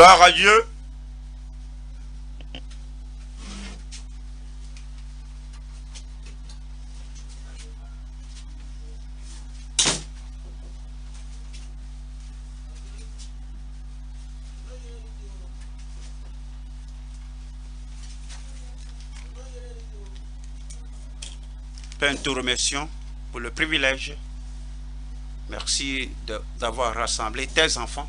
Gloire à Dieu. Père, nous te remercions pour le privilège. Merci d'avoir rassemblé tes enfants.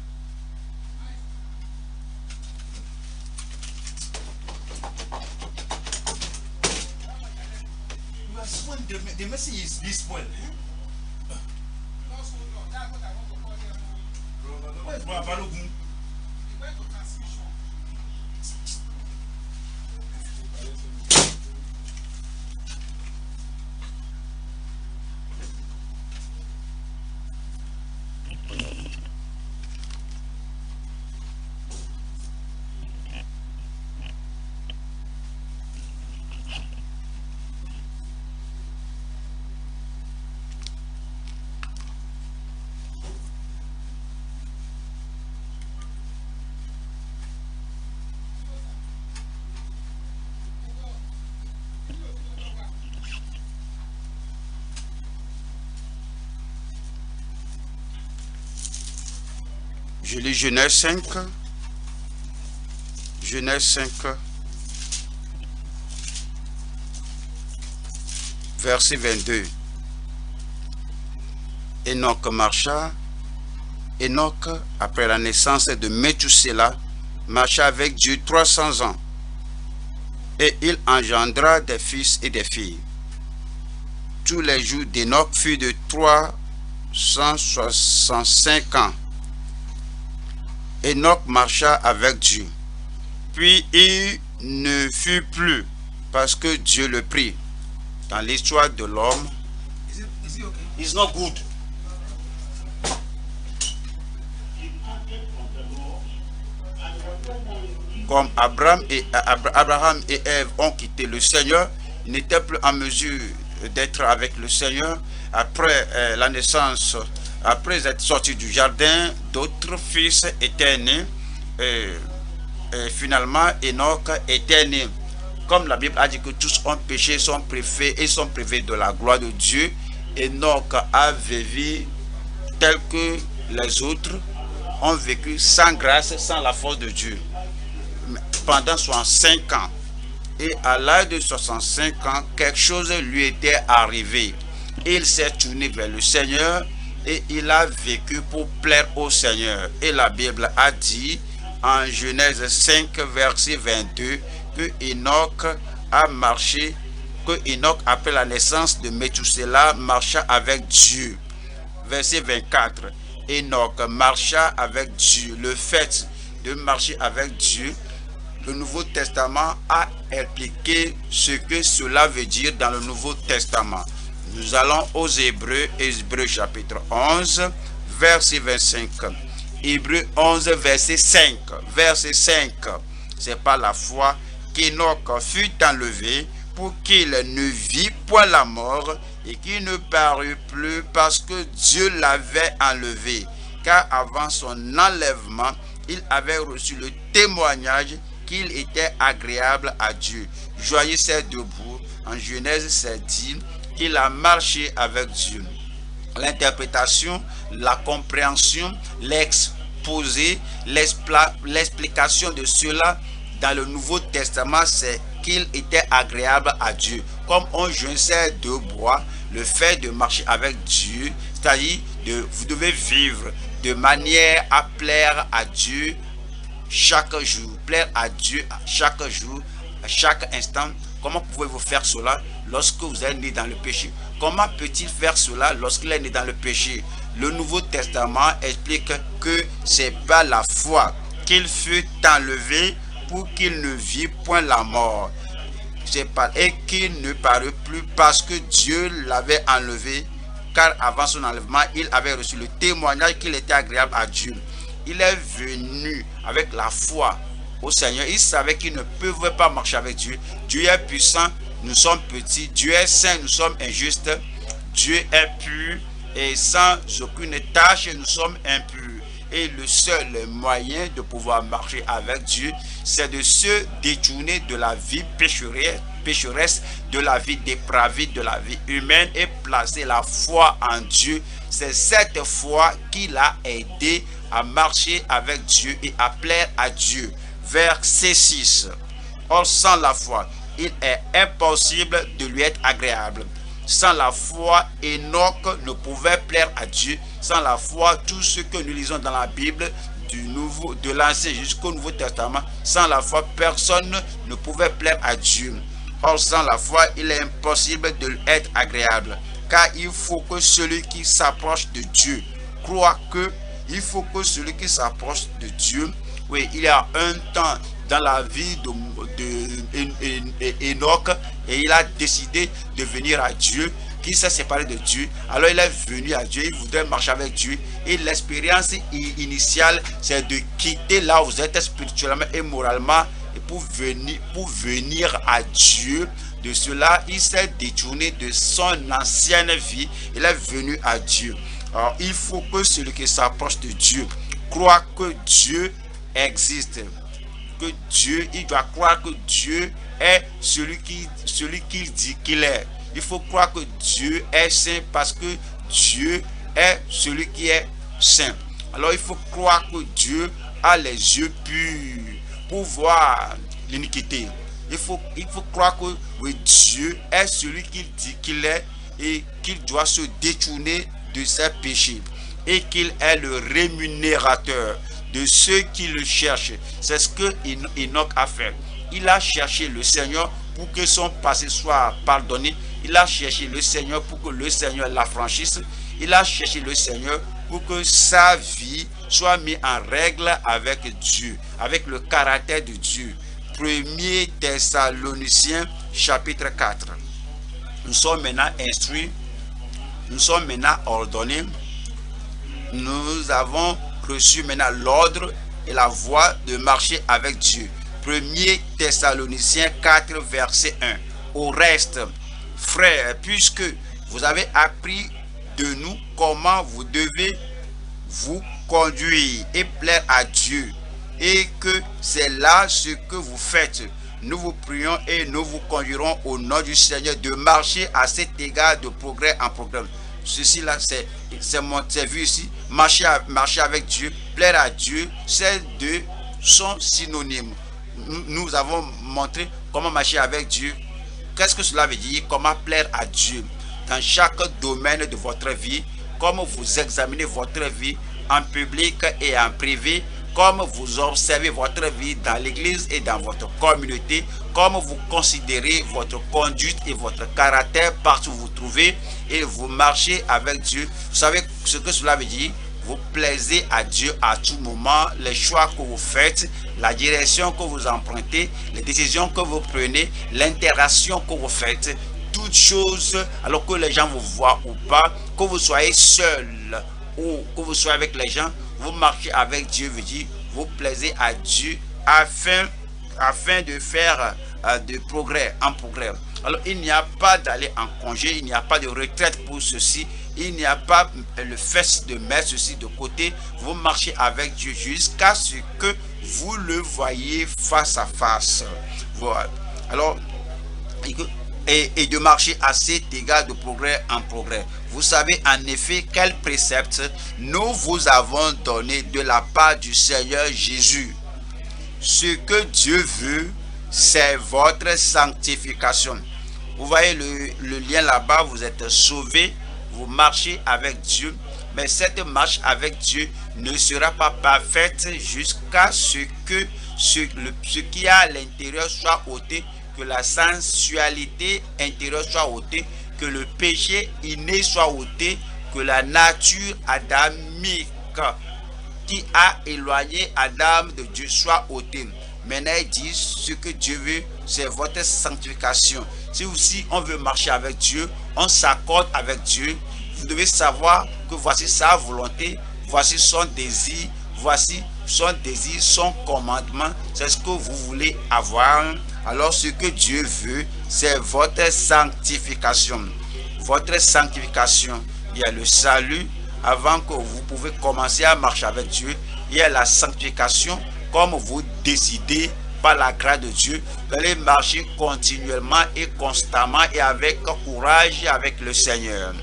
Je lis Genèse 5. Genèse 5. Verset 22. Enoch marcha. Enoch, après la naissance de Methusela, marcha avec Dieu 300 ans. Et il engendra des fils et des filles. Tous les jours d'Enoch furent de 365 ans. Enoch marcha avec Dieu. Puis il ne fut plus parce que Dieu le prit. Dans l'histoire de l'homme, it's not good. Comme Abraham et Ève ont quitté le Seigneur, ils n'étaient plus en mesure d'être avec le Seigneur. Après la naissance, après être sortis du jardin, d'autres fils étaient nés. Finalement, Enoch était né. Comme la Bible a dit que tous ont péché, sont privés de la gloire de Dieu, Enoch a vécu tel que les autres ont vécu sans grâce, sans la force de Dieu, pendant 65 ans. Et à l'âge de 65 ans, quelque chose lui était arrivé. Il s'est tourné vers le Seigneur et il a vécu pour plaire au Seigneur. Et la Bible a dit en Genèse 5, verset 22, que Enoch a marché, que Enoch, après la naissance de Methusela, marcha avec Dieu. Verset 24, Enoch marcha avec Dieu. Le fait de marcher avec Dieu, le Nouveau Testament a expliqué ce que cela veut dire dans le Nouveau Testament. Nous allons aux Hébreux, Hébreux chapitre 11, verset 25. Hébreux 11, verset 5. Verset 5. C'est par la foi qu'Enoch fut enlevé pour qu'il ne vit point la mort et qu'il ne parut plus parce que Dieu l'avait enlevé. Car avant son enlèvement, il avait reçu le témoignage qu'il était agréable à Dieu. Joyeux c'est debout. En Genèse, c'est dit qu'il a marché avec Dieu. L'interprétation, la compréhension, l'exposé, l'explication de cela dans le Nouveau Testament, c'est qu'il était agréable à Dieu. Comme on joignait deux bois, le fait de marcher avec Dieu, c'est-à-dire vous devez vivre de manière à plaire à Dieu chaque jour, plaire à Dieu chaque jour, à chaque instant. Comment pouvez-vous faire cela lorsque vous êtes né dans le péché? Comment peut-il faire cela lorsqu'il est né dans le péché? Le Nouveau Testament explique que c'est par la foi qu'il fut enlevé pour qu'il ne vit point la mort. Et qu'il ne parut plus parce que Dieu l'avait enlevé, car avant son enlèvement, il avait reçu le témoignage qu'il était agréable à Dieu. Il est venu avec la foi au Seigneur. Il savait qu'il ne pouvait pas marcher avec Dieu. Dieu est puissant, nous sommes petits. Dieu est saint, nous sommes injustes. Dieu est pur et sans aucune tâche, nous sommes impurs. Et le seul moyen de pouvoir marcher avec Dieu, c'est de se détourner de la vie pécheresse, de la vie dépravée, de la vie humaine et placer la foi en Dieu. C'est cette foi qui l'a aidé à marcher avec Dieu et à plaire à Dieu. Verset 6. Or, sans la foi, il est impossible de lui être agréable. Sans la foi, Enoch ne pouvait plaire à Dieu. Sans la foi, tout ce que nous lisons dans la Bible, de l'Ancien jusqu'au Nouveau Testament, sans la foi, personne ne pouvait plaire à Dieu. Or, sans la foi, il est impossible de lui être agréable. Car il faut que celui qui s'approche de Dieu croit que, il faut que celui qui s'approche de Dieu, oui, il y a un temps dans la vie d'Enoch et il a décidé de venir à Dieu, qui s'est séparé de Dieu. Alors il est venu à Dieu, il voudrait marcher avec Dieu. Et l'expérience initiale, c'est de quitter là où vous êtes spirituellement et moralement et pour venir à Dieu. De cela, il s'est détourné de son ancienne vie. Il est venu à Dieu. Alors il faut que celui qui s'approche de Dieu croit que Dieu existe. Que Dieu, il doit croire que Dieu est celui qu'il dit qu'il est. Il faut croire que Dieu est saint parce que Dieu est celui qui est saint. Alors il faut croire que Dieu a les yeux purs pour voir l'iniquité. Il faut croire que oui, Dieu est celui qu'il dit qu'il est et qu'il doit se détourner de ses péchés et qu'il est le rémunérateur de ceux qui le cherchent. C'est ce que Enoch a fait. Il a cherché le Seigneur pour que son passé soit pardonné. Il a cherché le Seigneur pour que le Seigneur l'affranchisse. Il a cherché le Seigneur pour que sa vie soit mise en règle avec Dieu, avec le caractère de Dieu. 1er Thessaloniciens chapitre 4. Nous sommes maintenant instruits, nous sommes maintenant ordonnés. Nous avons reçu maintenant l'ordre et la voie de marcher avec Dieu. 1er Thessaloniciens 4 verset 1. Au reste, frères, puisque vous avez appris de nous comment vous devez vous conduire et plaire à Dieu, et que c'est là ce que vous faites, nous vous prions et nous vous conduirons au nom du Seigneur de marcher à cet égard de progrès en progrès. Ceci là, c'est vu ici. Marcher avec Dieu, plaire à Dieu, ces deux sont synonymes. Nous avons montré comment marcher avec Dieu. Qu'est-ce que cela veut dire? Comment plaire à Dieu dans chaque domaine de votre vie, comment vous examinez votre vie en public et en privé, comme vous observez votre vie dans l'église et dans votre communauté, comme vous considérez votre conduite et votre caractère partout où vous vous trouvez et vous marchez avec Dieu. Vous savez ce que cela veut dire? Vous plaisez à Dieu à tout moment, les choix que vous faites, la direction que vous empruntez, les décisions que vous prenez, l'interaction que vous faites, toutes choses, alors que les gens vous voient ou pas, que vous soyez seul ou que vous soyez avec les gens, vous marchez avec Dieu, veut dire vous plaisez à Dieu afin de faire de progrès en progrès. Alors il n'y a pas d'aller en congé, il n'y a pas de retraite pour ceci, il n'y a pas le fait de mettre ceci de côté. Vous marchez avec Dieu jusqu'à ce que vous le voyez face à face. Voilà. Alors, et de marcher à cet égard de progrès en progrès. Vous savez en effet quel précepte nous vous avons donné de la part du Seigneur Jésus. Ce que Dieu veut, c'est votre sanctification. Vous voyez le lien là-bas, vous êtes sauvés, vous marchez avec Dieu, mais cette marche avec Dieu ne sera pas parfaite jusqu'à ce que ce qui a à l'intérieur soit ôté, que la sensualité intérieure soit ôtée, que le péché inné soit ôté, que la nature adamique qui a éloigné Adam de Dieu soit ôtée. Maintenant, il dit ce que Dieu veut, c'est votre sanctification. Si aussi on veut marcher avec Dieu, on s'accorde avec Dieu, vous devez savoir que voici sa volonté, voici son désir, voici son désir, son commandement, c'est ce que vous voulez avoir. Alors ce que Dieu veut, c'est votre sanctification. Votre sanctification, il y a le salut, avant que vous pouvez commencer à marcher avec Dieu, il y a la sanctification. Comme vous décidez par la grâce de Dieu, vous allez marcher continuellement et constamment et avec courage avec le Seigneur.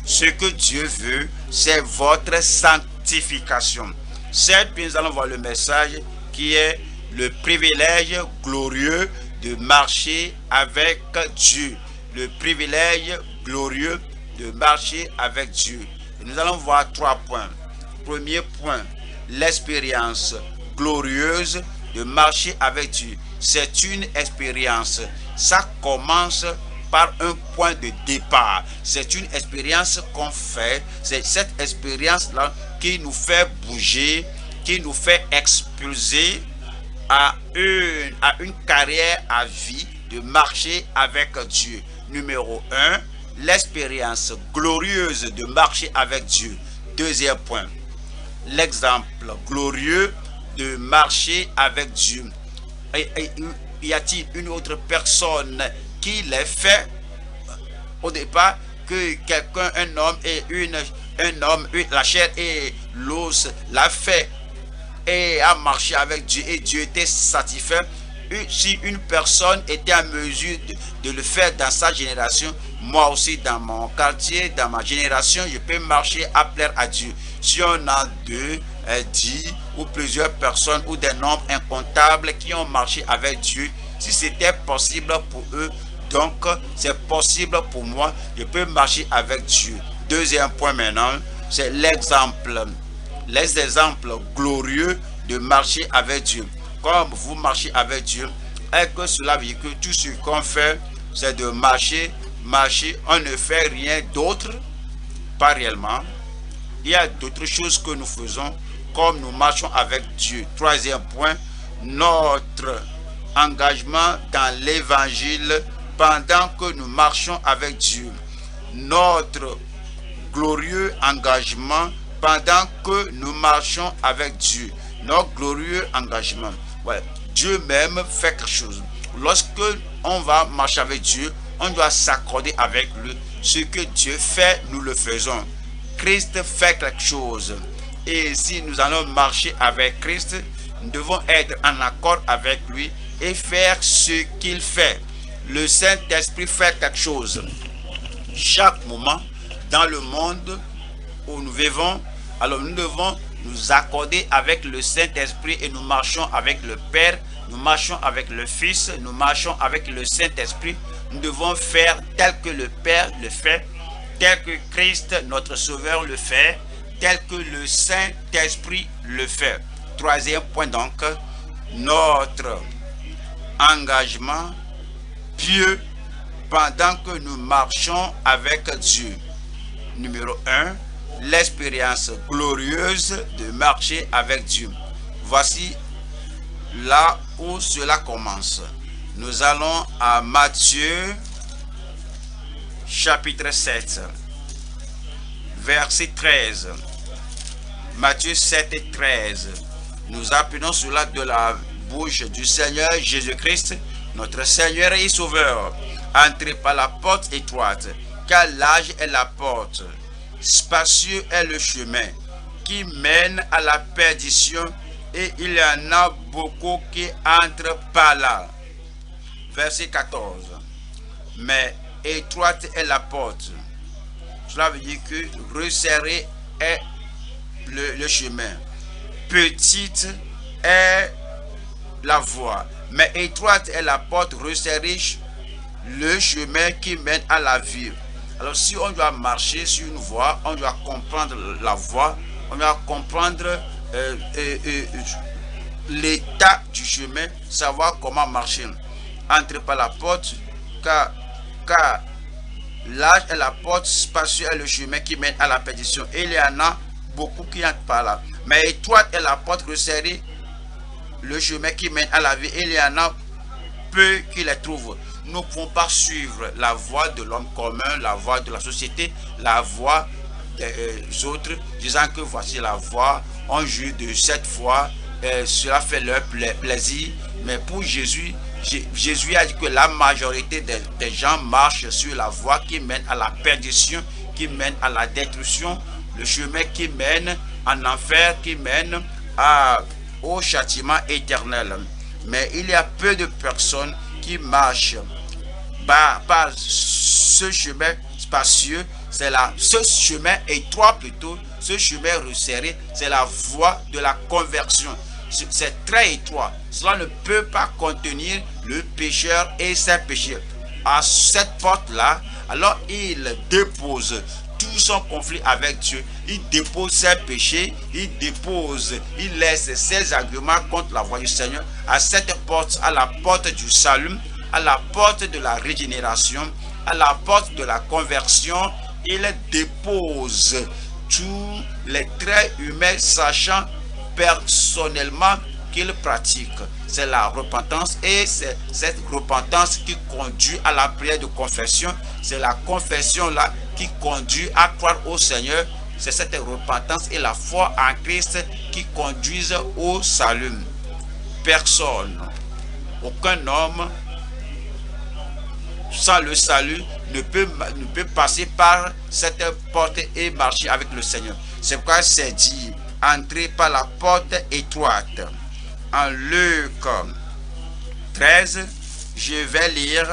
Ce que Dieu veut, c'est votre sanctification. Certes, nous allons voir le message qui est le privilège glorieux de marcher avec Dieu. Le privilège glorieux de marcher avec Dieu. Et nous allons voir 3 points. Premier point, l'expérience glorieuse de marcher avec Dieu. C'est une expérience. Ça commence par un point de départ. C'est une expérience qu'on fait. C'est cette expérience-là qui nous fait bouger, qui nous fait expulser à une carrière à vie de marcher avec Dieu. Numéro 1, l'expérience glorieuse de marcher avec Dieu. Deuxième point, l'exemple glorieux de marcher avec Dieu. Y a-t-il une autre personne qui l'a fait au départ que quelqu'un, un homme, la chair et l'os l'a fait et a marché avec Dieu et Dieu était satisfait? Si une personne était en mesure de le faire dans sa génération, moi aussi dans mon quartier, dans ma génération, je peux marcher à plaire à Dieu. Si on a 2, 10 ou plusieurs personnes ou des nombres incomptables qui ont marché avec Dieu, si c'était possible pour eux, donc c'est possible pour moi, je peux marcher avec Dieu. Deuxième point maintenant, c'est l'exemple glorieux de marcher avec Dieu. Comme vous marchez avec Dieu, et que cela veut dire que tout ce qu'on fait, c'est de marcher, on ne fait rien d'autre, pas réellement. Il y a d'autres choses que nous faisons, comme nous marchons avec Dieu. Troisième point, notre engagement dans l'évangile pendant que nous marchons avec Dieu. Notre glorieux engagement pendant que nous marchons avec Dieu. Notre glorieux engagement. Ouais. Dieu même fait quelque chose. Lorsque on va marcher avec Dieu, on doit s'accorder avec lui. Ce que Dieu fait, nous le faisons. Christ fait quelque chose. Et si nous allons marcher avec Christ, nous devons être en accord avec lui et faire ce qu'il fait. Le Saint-Esprit fait quelque chose. Chaque moment dans le monde où nous vivons, alors nous devons nous accorder avec le Saint-Esprit et nous marchons avec le Père, nous marchons avec le Fils, nous marchons avec le Saint-Esprit. Nous devons faire tel que le Père le fait, tel que Christ, notre Sauveur, le fait, tel que le Saint-Esprit le fait. Troisième point donc, notre engagement pieux pendant que nous marchons avec Dieu. Numéro 1, l'expérience glorieuse de marcher avec Dieu. Voici là où cela commence. Nous allons à Matthieu chapitre 7, verset 13. Matthieu 7 et 13. Nous apprenons cela de la bouche du Seigneur Jésus-Christ, notre Seigneur et Sauveur. Entrez par la porte étroite, car large est la porte, spacieux est le chemin qui mène à la perdition, et il y en a beaucoup qui entrent par là. Verset 14. Mais étroite est la porte. Cela veut dire que resserré est le chemin. Petite est la voie, mais étroite est la porte, resserrée le chemin qui mène à la vie. Alors si on doit marcher sur une voie, on doit comprendre la voie, on doit comprendre l'état du chemin, savoir comment marcher. Entrez par la porte, car large est la porte, spacieux est le chemin qui mène à la perdition. Et il y en a beaucoup qui entrent par là. Mais étroite est la porte, resserrée le chemin qui mène à la vie. Et il y en a peu qui les trouvent. Nous ne pouvons pas suivre la voie de l'homme commun, la voie de la société, la voie des autres, disant que voici la voie, on juge de cette foi, cela fait leur plaisir. Mais pour Jésus, Jésus a dit que la majorité des gens marchent sur la voie qui mène à la perdition, qui mène à la destruction, le chemin qui mène en enfer, qui mène au châtiment éternel. Mais il y a peu de personnes qui marchent par ce chemin spacieux, ce chemin étroit plutôt, ce chemin resserré, c'est la voie de la conversion. C'est très étroit. Cela ne peut pas contenir le pécheur et ses péchés. À cette porte-là, alors il dépose tout son conflit avec Dieu. Il dépose ses péchés, il laisse ses arguments contre la voie du Seigneur. À cette porte, à la porte du salut, à la porte de la régénération, à la porte de la conversion, il dépose tous les traits humains, sachant personnellement qu'il pratique. C'est la repentance, et c'est cette repentance qui conduit à la prière de confession. C'est la confession là qui conduit à croire au Seigneur. C'est cette repentance et la foi en Christ qui conduisent au salut. Personne, aucun homme sans le salut ne peut passer par cette porte et marcher avec le Seigneur. C'est pourquoi c'est dit, entrez par la porte étroite. En Luc 13, je vais lire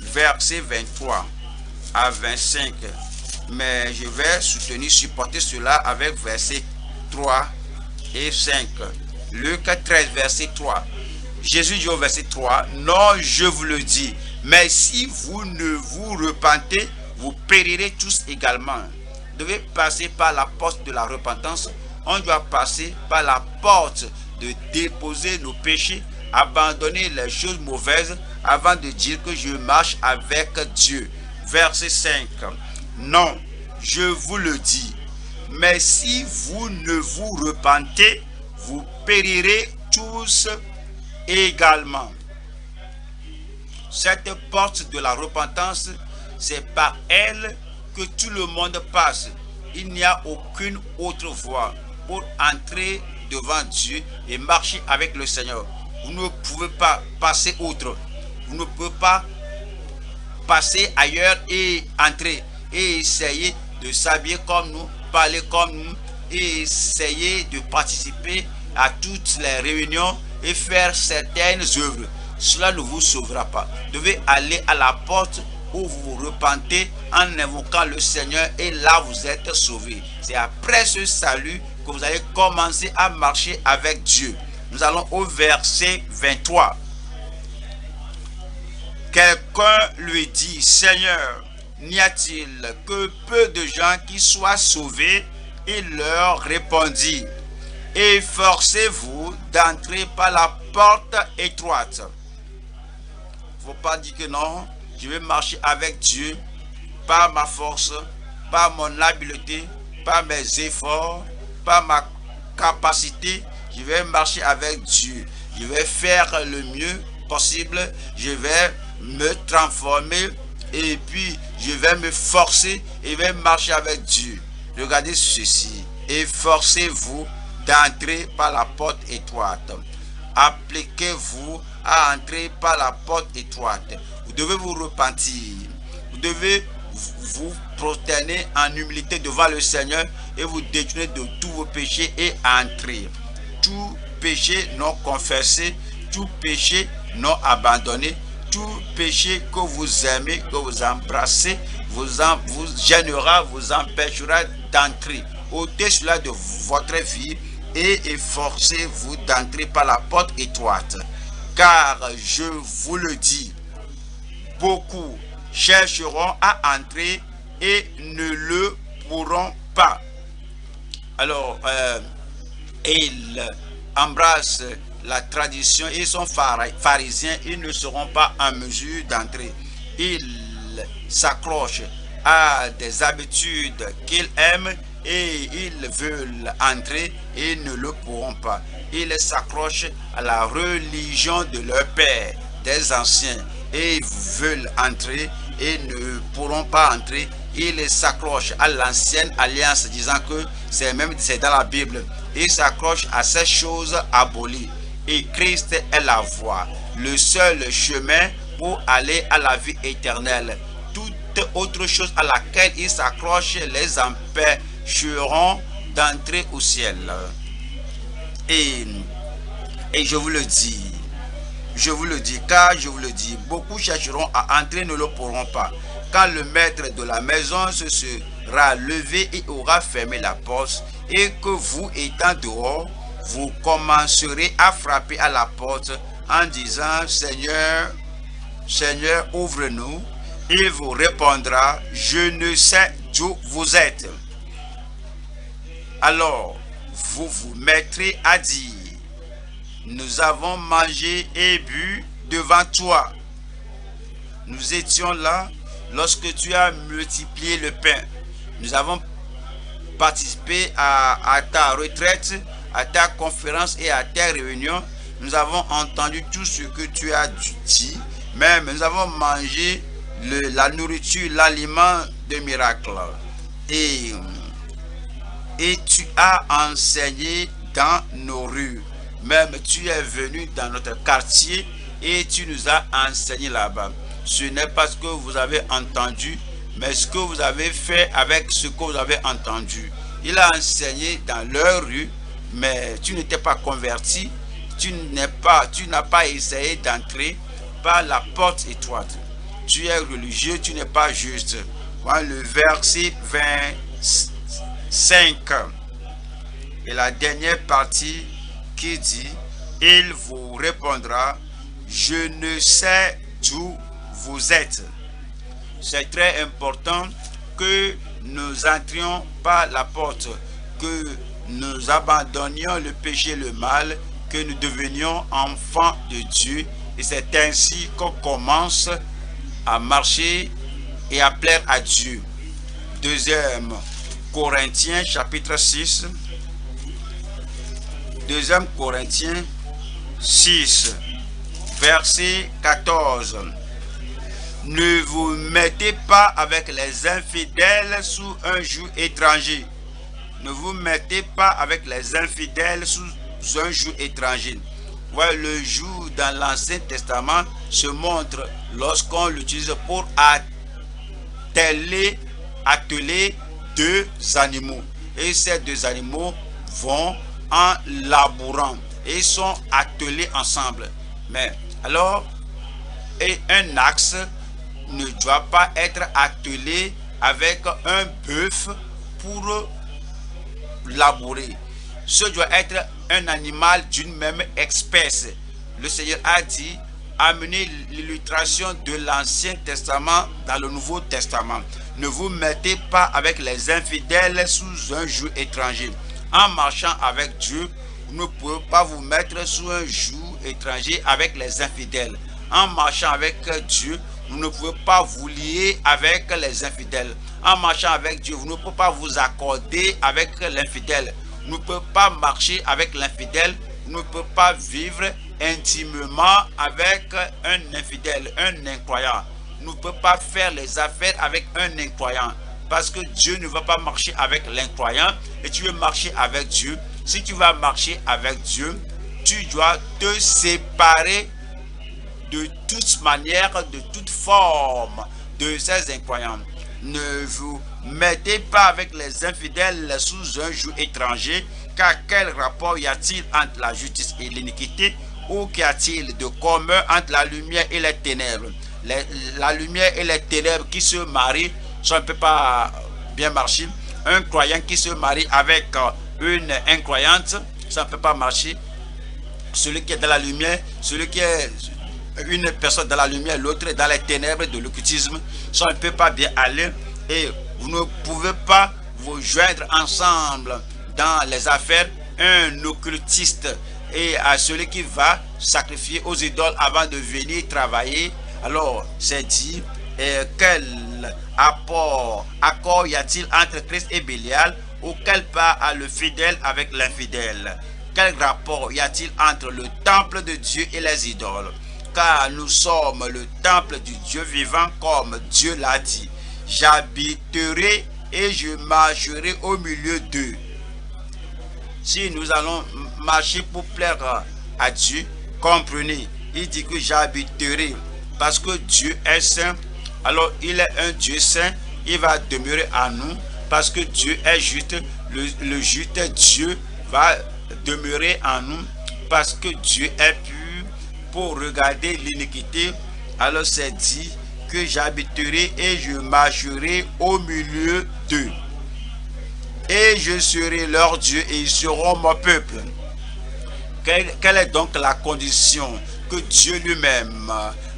verset 23 à 25, mais je vais supporter cela avec verset 3 et 5. Luc 13, verset 3. Jésus dit au verset 3, non, je vous le dis, mais si vous ne vous repentez, vous périrez tous également. Vous devez passer par la porte de la repentance. On doit passer par la porte de déposer nos péchés, abandonner les choses mauvaises avant de dire que je marche avec Dieu. Verset 5. Non, je vous le dis, mais si vous ne vous repentez, vous périrez tous également. Cette porte de la repentance, c'est par elle que tout le monde passe. Il n'y a aucune autre voie pour entrer devant Dieu et marcher avec le Seigneur. Vous ne pouvez pas passer autre. Vous ne pouvez pas passer ailleurs et entrer et essayer de s'habiller comme nous, parler comme nous et essayer de participer à toutes les réunions et faire certaines œuvres. Cela ne vous sauvera pas. Vous devez aller à la porte où vous vous repentez en invoquant le Seigneur, et là vous êtes sauvés. C'est après ce salut que vous allez commencer à marcher avec Dieu. Nous allons au verset 23. Quelqu'un lui dit, Seigneur, n'y a-t-il que peu de gens qui soient sauvés? Il leur répondit, efforcez-vous d'entrer par la porte étroite. Il ne faut pas dire que non, je vais marcher avec Dieu par ma force, par mon habileté, par mes efforts, par ma capacité. Je vais marcher avec Dieu. Je vais faire le mieux possible. Je vais me transformer et puis je vais me forcer et je vais marcher avec Dieu. Regardez ceci. Efforcez-vous d'entrer par la porte étroite. Appliquez-vous à entrer par la porte étroite. Vous devez vous repentir. Vous devez vous prosterner en humilité devant le Seigneur et vous détourner de tous vos péchés et entrer. Tout péché non confessé, tout péché non abandonné, tout péché que vous aimez, que vous embrassez, vous gênera, vous empêchera d'entrer. Ôtez cela de votre vie et efforcez-vous d'entrer par la porte étroite. Car je vous le dis, beaucoup chercheront à entrer et ne le pourront pas. Alors, ils embrassent la tradition et sont pharisiens, ils ne seront pas en mesure d'entrer. Ils s'accrochent à des habitudes qu'ils aiment et ils veulent entrer et ne le pourront pas. Ils s'accrochent à la religion de leur père, des anciens, et veulent entrer et ne pourront pas entrer. Ils s'accrochent à l'ancienne alliance, disant que c'est dans la Bible. Ils s'accrochent à ces choses abolies. Et Christ est la voie, le seul chemin pour aller à la vie éternelle. Tout toute autre chose à laquelle ils s'accrochent les empêcheront d'entrer au ciel. Et je vous le dis, car je vous le dis, beaucoup chercheront à entrer, ne le pourront pas. Quand le maître de la maison se sera levé et aura fermé la porte, et que vous étant dehors, vous commencerez à frapper à la porte en disant, Seigneur, Seigneur, ouvre-nous. Il vous répondra, je ne sais d'où vous êtes. Alors, vous vous mettrez à dire, nous avons mangé et bu devant toi. Nous étions là lorsque tu as multiplié le pain. Nous avons participé à ta retraite, à ta conférence et à tes réunions. Nous avons entendu tout ce que tu as dit. Même nous avons mangé la nourriture, l'aliment de miracle. Et tu as enseigné dans nos rues. Même tu es venu dans notre quartier et tu nous as enseigné là-bas. Ce n'est pas ce que vous avez entendu, mais ce que vous avez fait avec ce que vous avez entendu. Il a enseigné dans leur rue, mais tu n'étais pas converti. Tu n'as pas essayé d'entrer par la porte étroite. Tu es religieux, tu n'es pas juste. Voilà le verset 25. Et la dernière partie qui dit, il vous répondra, je ne sais d'où vous êtes. C'est très important que nous entrions par la porte, que nous abandonnions le péché et le mal, que nous devenions enfants de Dieu. Et c'est ainsi qu'on commence à marcher et à plaire à Dieu. 2 Corinthiens chapitre 6. 2 Corinthiens 6, verset 14. Ne vous mettez pas avec les infidèles sous un joug étranger. Ne vous mettez pas avec les infidèles sous un joug étranger. Ouais, le joug dans l'Ancien Testament se montre lorsqu'on l'utilise pour atteler 2 animaux. Et ces 2 animaux vont en labourant et sont attelés ensemble. Mais alors, et un axe ne doit pas être attelé avec un bœuf pour labourer. Ce doit être un animal d'une même espèce. Le Seigneur a dit, amenez l'illustration de l'Ancien Testament dans le Nouveau Testament. Ne vous mettez pas avec les infidèles sous un joug étranger. En marchant avec Dieu, vous ne pouvez pas vous mettre sous un joug étranger avec les infidèles. En marchant avec Dieu, vous ne pouvez pas vous lier avec les infidèles. En marchant avec Dieu, vous ne pouvez pas vous accorder avec l'infidèle. Vous ne pouvez pas marcher avec l'infidèle. Vous ne pouvez pas vivre intimement avec un infidèle, un incroyant. Vous ne pouvez pas faire les affaires avec un incroyant. Parce que Dieu ne va pas marcher avec l'incroyant et tu veux marcher avec Dieu. Si tu vas marcher avec Dieu, tu dois te séparer de toute manière, de toute forme de ces incroyants. Ne vous mettez pas avec les infidèles sous un joug étranger, car quel rapport y a-t-il entre la justice et l'iniquité, ou qu'y a-t-il de commun entre la lumière et les ténèbres? La lumière et les ténèbres qui se marient, ça ne peut pas bien marcher. Un croyant qui se marie avec une incroyante, ça ne peut pas marcher. Celui qui est dans la lumière, celui qui est une personne dans la lumière, l'autre est dans les ténèbres de l'occultisme, ça ne peut pas bien aller. Et vous ne pouvez pas vous joindre ensemble dans les affaires. Un occultiste et à celui qui va sacrifier aux idoles avant de venir travailler. Alors, c'est dit, quel accord y a-t-il entre Christ et Bélial, ou quel part a le fidèle avec l'infidèle? Quel rapport y a-t-il entre le temple de Dieu et les idoles? Car nous sommes le temple du Dieu vivant, comme Dieu l'a dit. J'habiterai et je marcherai au milieu d'eux. Si nous allons marcher pour plaire à Dieu, comprenez, il dit que j'habiterai, parce que Dieu est saint. alors il est un Dieu saint, il va demeurer à nous parce que Dieu est juste. Le juste Dieu va demeurer en nous parce que Dieu est pur pour regarder l'iniquité. Alors c'est dit que j'habiterai et je marcherai au milieu d'eux. Et je serai leur Dieu et ils seront mon peuple. Quelle est donc la condition que Dieu lui-même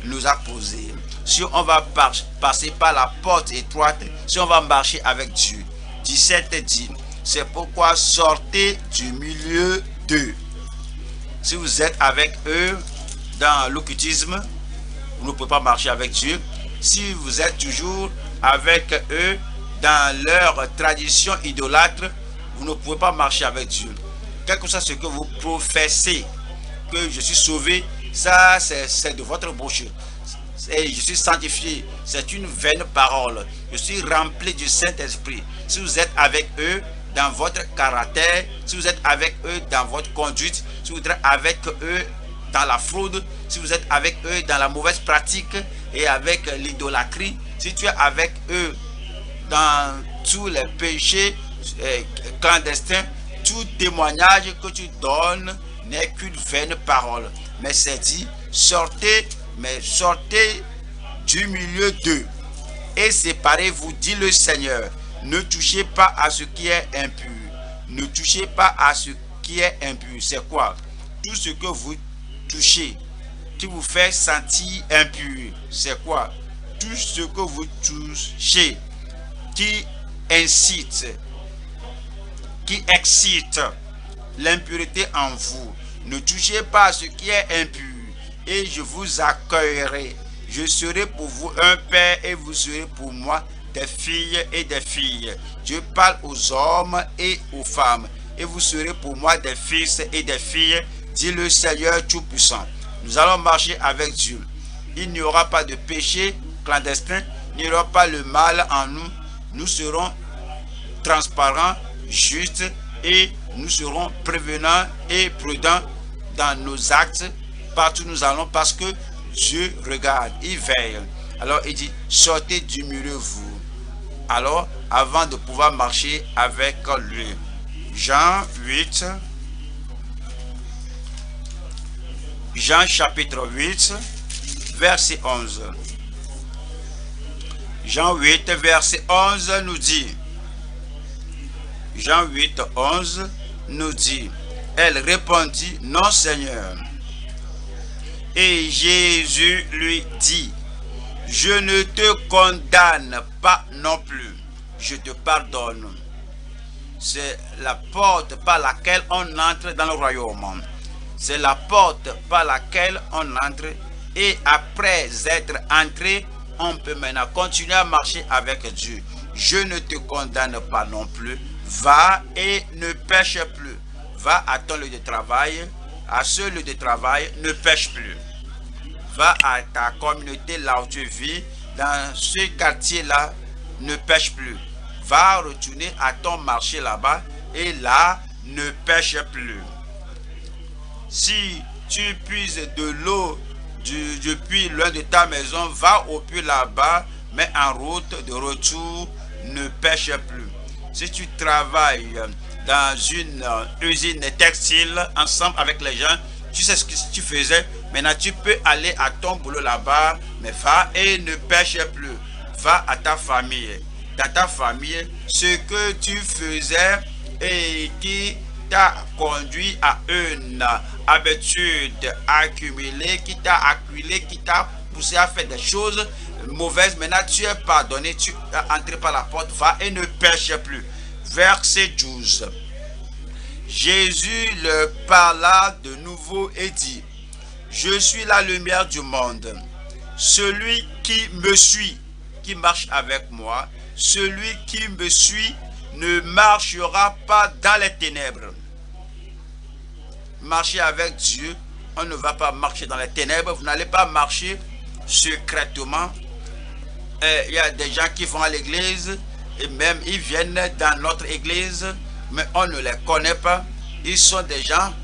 nous a posée? Si on va passer par la porte étroite, si on va marcher avec Dieu. 17 dit, c'est pourquoi sortez du milieu d'eux. Si vous êtes avec eux dans l'occultisme, vous ne pouvez pas marcher avec Dieu. Si vous êtes toujours avec eux dans leur tradition idolâtre, vous ne pouvez pas marcher avec Dieu. Quel que soit ce que vous professez, que je suis sauvé, ça c'est de votre bouche. Et je suis sanctifié, c'est une vaine parole. Je suis rempli du Saint-Esprit. Si vous êtes avec eux dans votre caractère, si vous êtes avec eux dans votre conduite, si vous êtes avec eux dans la fraude, si vous êtes avec eux dans la mauvaise pratique et avec l'idolâtrie, si tu es avec eux dans tous les péchés clandestins, tout témoignage que tu donnes n'est qu'une vaine parole. Mais c'est dit, sortez du milieu d'eux et séparez-vous, dit le Seigneur. Ne touchez pas à ce qui est impur. Ne touchez pas à ce qui est impur. C'est quoi? Tout ce que vous touchez qui vous fait sentir impur. C'est quoi? Tout ce que vous touchez qui incite, qui excite l'impureté en vous. Ne touchez pas à ce qui est impur et je vous accueillerai. Je serai pour vous un père et vous serez pour moi des filles et des filles. Dieu parle aux hommes et aux femmes. Et vous serez pour moi des fils et des filles, dit le Seigneur Tout-Puissant. Nous allons marcher avec Dieu. Il n'y aura pas de péché clandestin, il n'y aura pas le mal en nous. Nous serons transparents, justes et nous serons prévenants et prudents dans nos actes partout où nous allons parce que Dieu regarde, il veille. Alors il dit, sortez du milieu vous. Alors, avant de pouvoir marcher avec lui. Jean 8, Jean chapitre 8, verset 11. Jean 8, verset 11 nous dit, Jean 8, 11 nous dit, elle répondit, non Seigneur. Et Jésus lui dit, je ne te condamne pas non plus, je te pardonne. C'est la porte par laquelle on entre dans le royaume. C'est la porte par laquelle on entre et après être entré, on peut maintenant continuer à marcher avec Dieu. Je ne te condamne pas non plus. Va et ne pêche plus. Va à ton lieu de travail. À ce lieu de travail, ne pêche plus. Va à ta communauté là où tu vis. Dans ce quartier-là, ne pêche plus. Va retourner à ton marché là-bas et là, ne pêche plus. Si tu puises de l'eau depuis loin de ta maison, va au puits là-bas, mais en route de retour, ne pêche plus. Si tu travailles dans une usine textile ensemble avec les gens, tu sais ce que tu faisais, maintenant tu peux aller à ton boulot là-bas, mais va et ne pêche plus. Va à ta famille. Dans ta famille, ce que tu faisais et qui t'a conduit à une habitude accumulée, qui t'a acculé, qui t'a poussé à faire des choses mauvaises. Maintenant, tu es pardonné, tu es entré par la porte, va et ne pêche plus. Verset 12. Jésus leur parla de nouveau et dit, je suis la lumière du monde. Celui qui me suit, qui marche avec moi, celui qui me suit ne marchera pas dans les ténèbres. Marcher avec Dieu, on ne va pas marcher dans les ténèbres, vous n'allez pas marcher secrètement. Il y a des gens qui vont à l'église et même ils viennent dans notre église, mais on ne les connaît pas. Ils sont des gens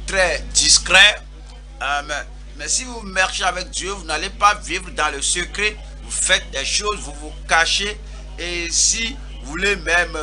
très discrets. Mais si vous marchez avec Dieu, vous n'allez pas vivre dans le secret, vous faites des choses, vous vous cachez, et si vous voulez même,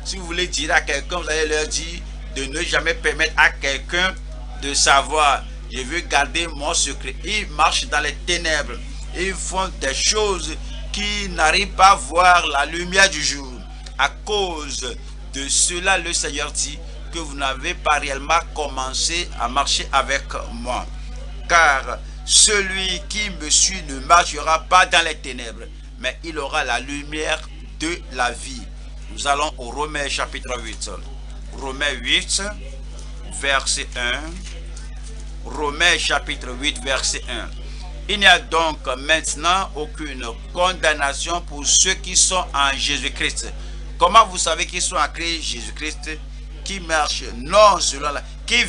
si vous voulez dire à quelqu'un, vous allez leur dire de ne jamais permettre à quelqu'un de savoir. Je veux garder mon secret. Ils marchent dans les ténèbres. Ils font des choses qui n'arrivent pas à voir la lumière du jour. À cause de cela, le Seigneur dit que vous n'avez pas réellement commencé à marcher avec moi. Car celui qui me suit ne marchera pas dans les ténèbres, mais il aura la lumière de la vie. Nous allons au Romains chapitre 8. Romains 8, verset 1. Romains chapitre 8, verset 1. Il n'y a donc maintenant aucune condamnation pour ceux qui sont en Jésus-Christ. Comment vous savez qu'ils sont en Christ Jésus-Christ? Qui marchent non selon la... Qui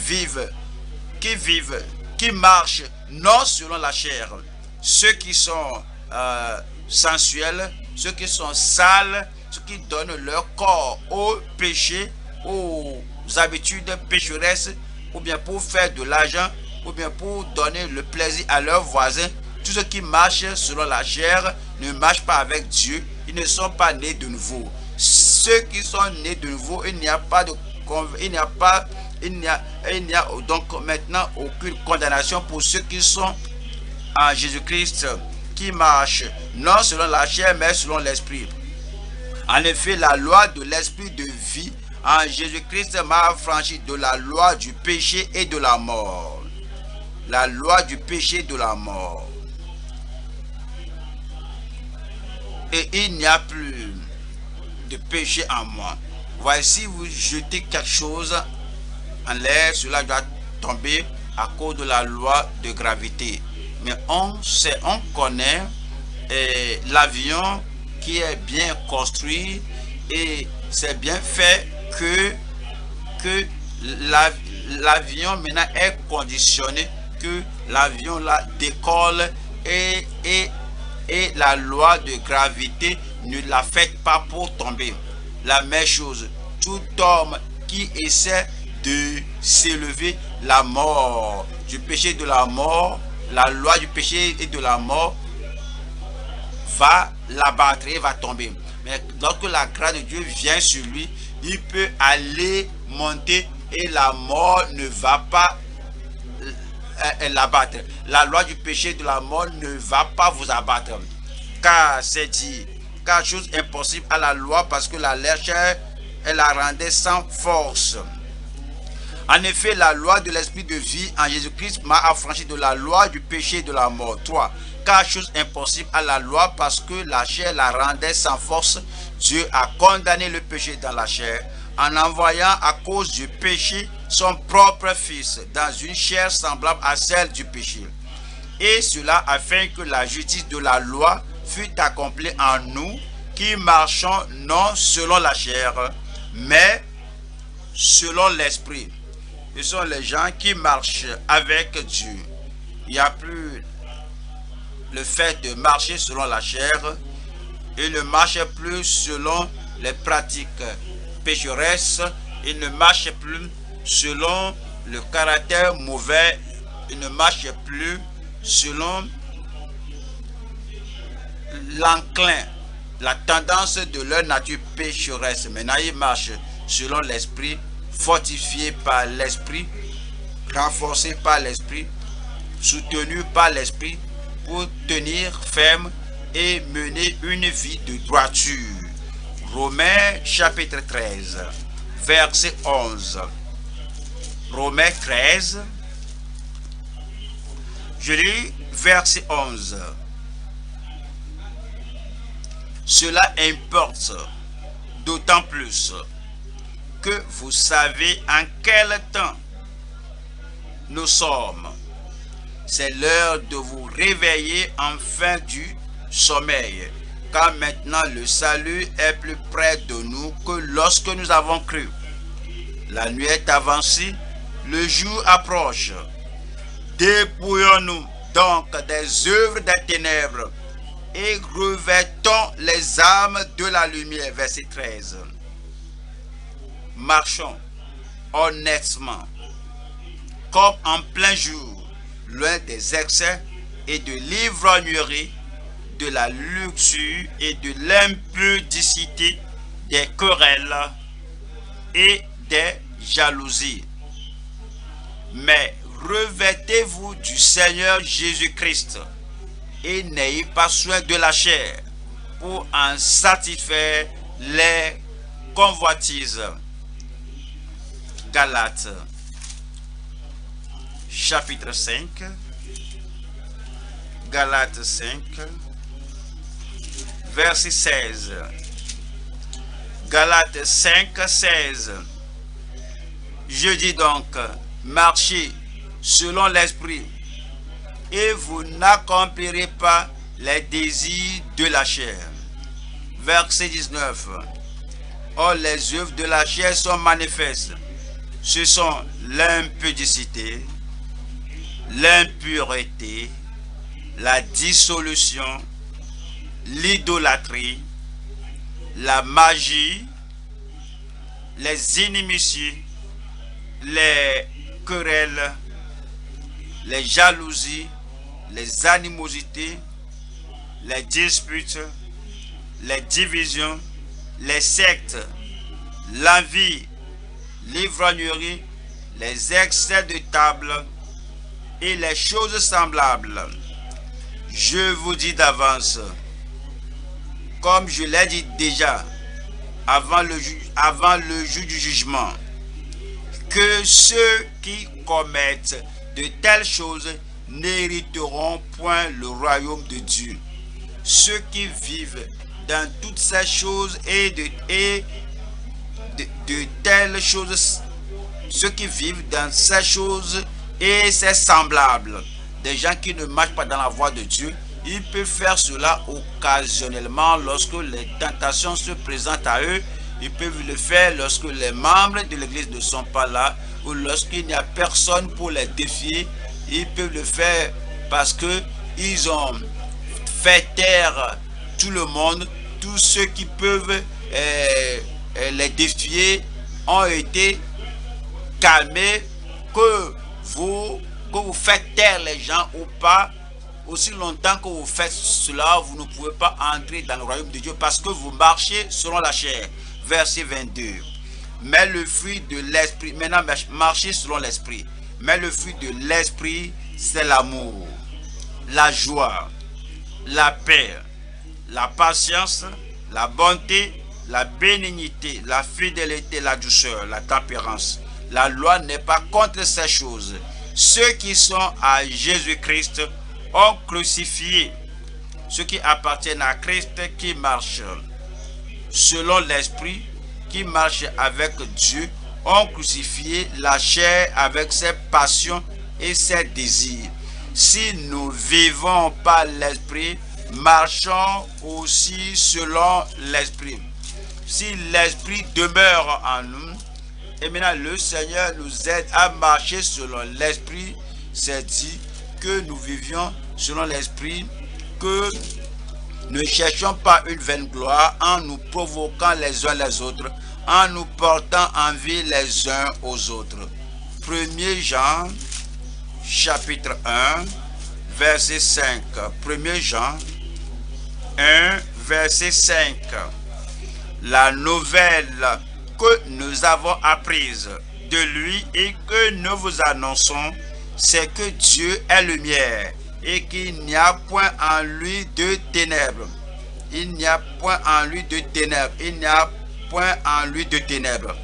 marchent non selon la chair. Ceux qui sont sensuels, ceux qui sont sales, ceux qui donnent leur corps au péché, aux habitudes pécheresses, ou bien pour faire de l'argent, ou bien pour donner le plaisir à leurs voisins. Tous ceux qui marchent selon la chair ne marchent pas avec Dieu. Ils ne sont pas nés de nouveau. Ceux qui sont nés de nouveau, il n'y a donc maintenant aucune condamnation pour ceux qui sont en Jésus-Christ, qui marchent non selon la chair mais selon l'esprit. En effet, la loi de l'esprit de vie en Jésus-Christ m'a affranchi de la loi du péché et de la mort. La loi du péché et de la mort. Et il n'y a plus de péché en moi. Voici, vous jetez quelque chose en l'air, cela doit tomber à cause de la loi de gravité. Mais on connaît l'avion qui est bien construit et c'est bien fait que l'avion maintenant est conditionné, que l'avion là décolle et la loi de gravité ne la fait pas pour tomber. La même chose, tout homme qui essaie de s'élever, la mort, du péché de la mort, la loi du péché et de la mort va l'abattre et va tomber. Mais lorsque la grâce de Dieu vient sur lui, il peut aller monter et la mort ne va pas l'abattre. La loi du péché et de la mort ne va pas vous abattre. Car c'est dit, car chose impossible à la loi parce que la chair, elle la rendait sans force. En effet, la loi de l'esprit de vie en Jésus-Christ m'a affranchi de la loi du péché et de la mort. 3. Car chose impossible à la loi parce que la chair la rendait sans force. Dieu a condamné le péché dans la chair en envoyant à cause du péché son propre fils dans une chair semblable à celle du péché. Et cela afin que la justice de la loi fût accomplie en nous qui marchons non selon la chair, mais selon l'esprit. Ce sont les gens qui marchent avec Dieu. Il n'y a plus le fait de marcher selon la chair. Il ne marche plus selon les pratiques pécheresses. Il ne marche plus selon le caractère mauvais. Il ne marche plus selon l'enclin, la tendance de leur nature pécheresse. Maintenant, ils marchent selon l'esprit, fortifié par l'esprit, renforcé par l'esprit, soutenu par l'esprit pour tenir ferme et mener une vie de droiture. Romains chapitre 13, verset 11. Romains 13, je lis verset 11. Cela importe d'autant plus que vous savez en quel temps nous sommes. C'est l'heure de vous réveiller enfin du sommeil, car maintenant le salut est plus près de nous que lorsque nous avons cru. La nuit est avancée, le jour approche. Dépouillons-nous donc des œuvres des ténèbres et revêtons les armes de la lumière. Verset 13. Marchons honnêtement, comme en plein jour, loin des excès et de l'ivrognerie, de la luxure et de l'impudicité, des querelles et des jalousies. Mais revêtez-vous du Seigneur Jésus-Christ et n'ayez pas soin de la chair pour en satisfaire les convoitises. Galates chapitre 5. Galates 5, verset 16. Galates 5, 16. Je dis donc, marchez selon l'esprit, et vous n'accomplirez pas les désirs de la chair. Verset 19. Or, les œuvres de la chair sont manifestes. Ce sont l'impudicité, l'impureté, la dissolution, l'idolâtrie, la magie, les inimitiés, les querelles, les jalousies, les animosités, les disputes, les divisions, les sectes, l'envie, l'ivrognerie, les excès de table et les choses semblables. Je vous dis d'avance, comme je l'ai dit déjà, avant le jour du jugement, que ceux qui commettent de telles choses n'hériteront point le royaume de Dieu. Ceux qui vivent dans toutes ces choses et de telles choses, ceux qui vivent dans ces choses et ces semblables, des gens qui ne marchent pas dans la voie de Dieu, ils peuvent faire cela occasionnellement lorsque les tentations se présentent à eux. Ils peuvent le faire lorsque les membres de l'église ne sont pas là ou lorsqu'il n'y a personne pour les défier. Ils peuvent le faire parce qu'ils ont fait taire tout le monde. Tous ceux qui peuvent les défier ont été calmés. Que vous faites taire les gens ou pas, aussi longtemps que vous faites cela, vous ne pouvez pas entrer dans le royaume de Dieu parce que vous marchez selon la chair. Verset 22. Mais le fruit de l'esprit, maintenant marchez selon l'esprit. Mais le fruit de l'esprit, c'est l'amour, la joie, la paix, la patience, la bonté, la bénignité, la fidélité, la douceur, la tempérance. La loi n'est pas contre ces choses. Ceux qui sont à Jésus-Christ ont crucifié. Ceux qui appartiennent à Christ, qui marchent selon l'esprit, qui marchent avec Dieu, ont crucifié la chair avec ses passions et ses désirs. Si nous vivons par l'esprit, marchons aussi selon l'esprit. Si l'esprit demeure en nous, et maintenant le Seigneur nous aide à marcher selon l'esprit. C'est dit que nous vivions selon l'esprit, que ne cherchons pas une vaine gloire en nous provoquant les uns les autres, en nous portant envie les uns aux autres. 1 Jean chapitre 1 verset 5. 1 Jean 1 verset 5. La nouvelle que nous avons apprise de lui et que nous vous annonçons, c'est que Dieu est lumière et qu'il n'y a point en lui de ténèbres. Il n'y a point en lui de ténèbres. Il n'y a point en lui de ténèbres.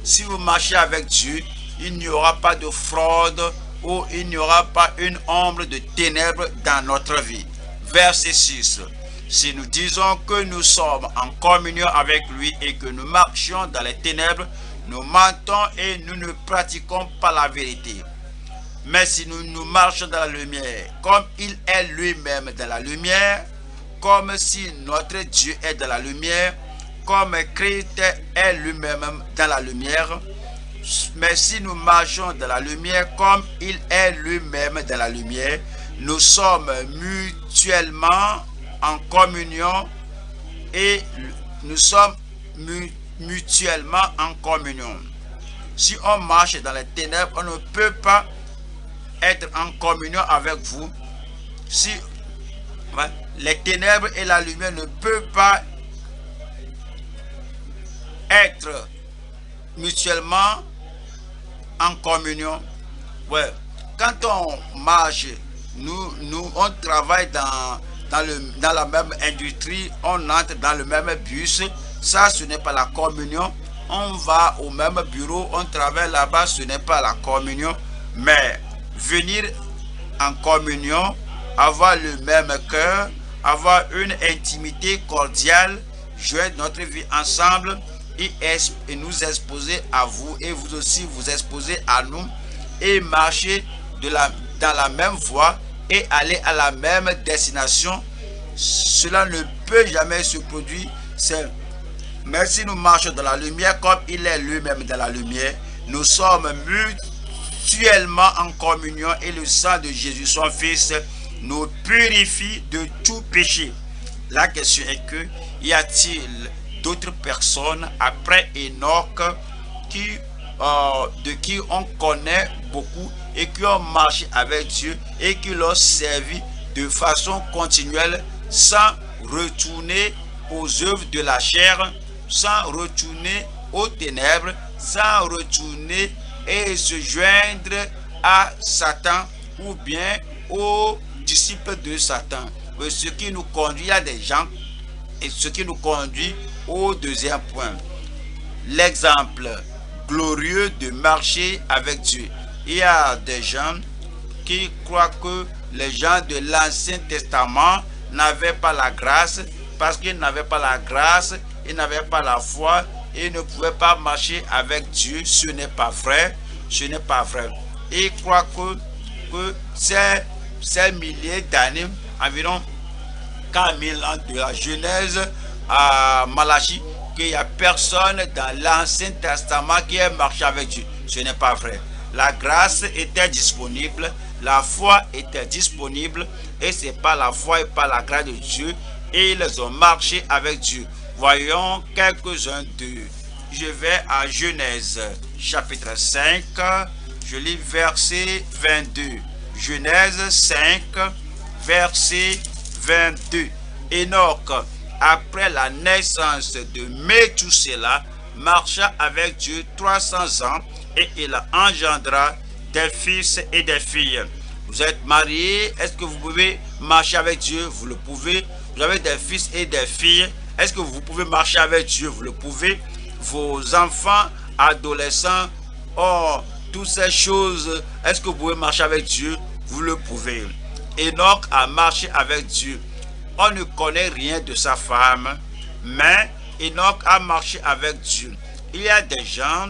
Si vous marchez avec Dieu, il n'y aura pas de fraude ou il n'y aura pas une ombre de ténèbres dans notre vie. Verset 6. Si nous disons que nous sommes en communion avec lui et que nous marchions dans les ténèbres, nous mentons et nous ne pratiquons pas la vérité. Mais si nous marchons dans la lumière, comme il est lui-même dans la lumière, comme si notre Dieu est dans la lumière, comme Christ est lui-même dans la lumière, mais si nous marchons dans la lumière, comme il est lui-même dans la lumière, nous sommes mutuellement en communion et nous sommes mutuellement en communion. Si on marche dans les ténèbres, on ne peut pas être en communion avec vous. Si Les ténèbres et la lumière ne peuvent pas être mutuellement en communion. Ouais. Quand on marche, on travaille dans la même industrie, on entre dans le même bus, ça ce n'est pas la communion. On va au même bureau, on travaille là-bas, ce n'est pas la communion. Mais venir en communion, avoir le même cœur, avoir une intimité cordiale, jouer notre vie ensemble et nous exposer à vous et vous aussi vous exposer à nous et marcher dans la même voie et aller à la même destination, cela ne peut jamais se produire. Mais si nous marchons dans la lumière comme il est lui-même dans la lumière, nous sommes mutuellement en communion et le sang de Jésus, son Fils, nous purifie de tout péché. La question est que, y a-t-il d'autres personnes après Enoch de qui on connaît beaucoup et qui ont marché avec Dieu et qui l'ont servi de façon continuelle sans retourner aux œuvres de la chair, sans retourner aux ténèbres, sans retourner et se joindre à Satan ou bien aux disciples de Satan. Ce qui nous conduit à des gens et ce qui nous conduit au deuxième point. L'exemple glorieux de marcher avec Dieu. Il y a des gens qui croient que les gens de l'Ancien Testament n'avaient pas la grâce. Parce qu'ils n'avaient pas la grâce, ils n'avaient pas la foi, ils ne pouvaient pas marcher avec Dieu. Ce n'est pas vrai. Ce n'est pas vrai. Ils croient que ces milliers d'années, environ 4000 ans de la Genèse à Malachie, qu'il n'y a personne dans l'Ancien Testament qui ait marché avec Dieu. Ce n'est pas vrai. La grâce était disponible, la foi était disponible, et c'est pas la foi et pas la grâce de Dieu, et ils ont marché avec Dieu. Voyons quelques-uns d'eux. Je vais à Genèse, chapitre 5, je lis verset 22. Genèse 5, verset 22. Enoch, après la naissance de Méthusela, marcha avec Dieu 300 ans et il engendra des fils et des filles. Vous êtes mariés, est-ce que vous pouvez marcher avec Dieu? Vous le pouvez. Vous avez des fils et des filles, est-ce que vous pouvez marcher avec Dieu? Vous le pouvez. Vos enfants, adolescents, toutes ces choses, est-ce que vous pouvez marcher avec Dieu? Vous le pouvez. Enoch a marché avec Dieu. On ne connaît rien de sa femme, mais Enoch a marché avec Dieu. Il y a des gens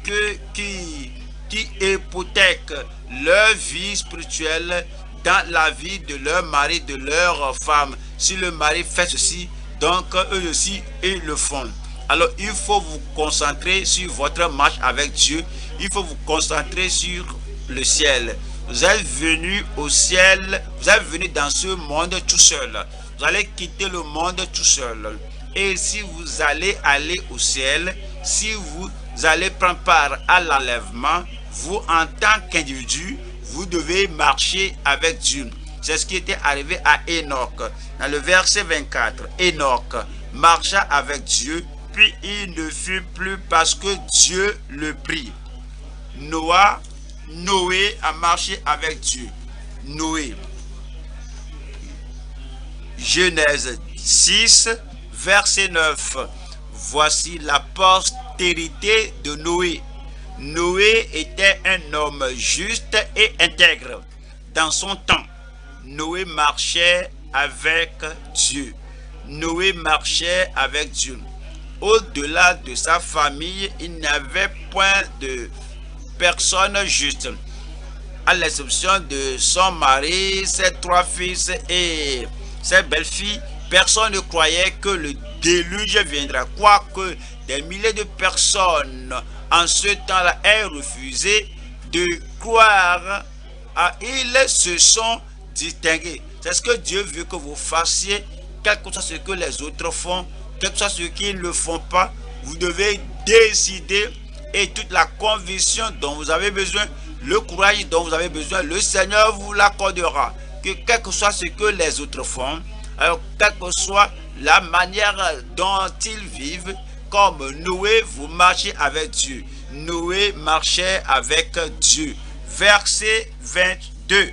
qui hypothèquent leur vie spirituelle dans la vie de leur mari, de leur femme. Si le mari fait ceci, donc eux aussi, ils le font. Alors, il faut vous concentrer sur votre marche avec Dieu. Il faut vous concentrer sur le ciel. Vous êtes venu au ciel, vous êtes venu dans ce monde tout seul. Vous allez quitter le monde tout seul. Et si vous allez aller au ciel, si vous allez prendre part à l'enlèvement, vous en tant qu'individu, vous devez marcher avec Dieu. C'est ce qui était arrivé à Enoch. Dans le verset 24, Enoch marcha avec Dieu, puis il ne fut plus parce que Dieu le prit. Noé a marché avec Dieu. Noé. Genèse 6, verset 9. Voici la postérité de Noé. Noé était un homme juste et intègre. Dans son temps, Noé marchait avec Dieu. Noé marchait avec Dieu. Au-delà de sa famille, il n'y avait point de personne juste. À l'exception de son mari, ses 3 fils et ses belles-filles, personne ne croyait que le déluge viendra. Quoique des milliers de personnes en ce temps-là aient refusé de croire, ils se sont distingués. C'est ce que Dieu veut que vous fassiez, quel que soit ce que les autres font, quel que soit ce qu'ils ne font pas. Vous devez décider, et toute la conviction dont vous avez besoin, le courage dont vous avez besoin, le Seigneur vous l'accordera. Que quel que soit ce que les autres font, Alors, quelle que soit la manière dont ils vivent, comme Noé, vous marchez avec Dieu. Noé marchait avec Dieu. Verset 22.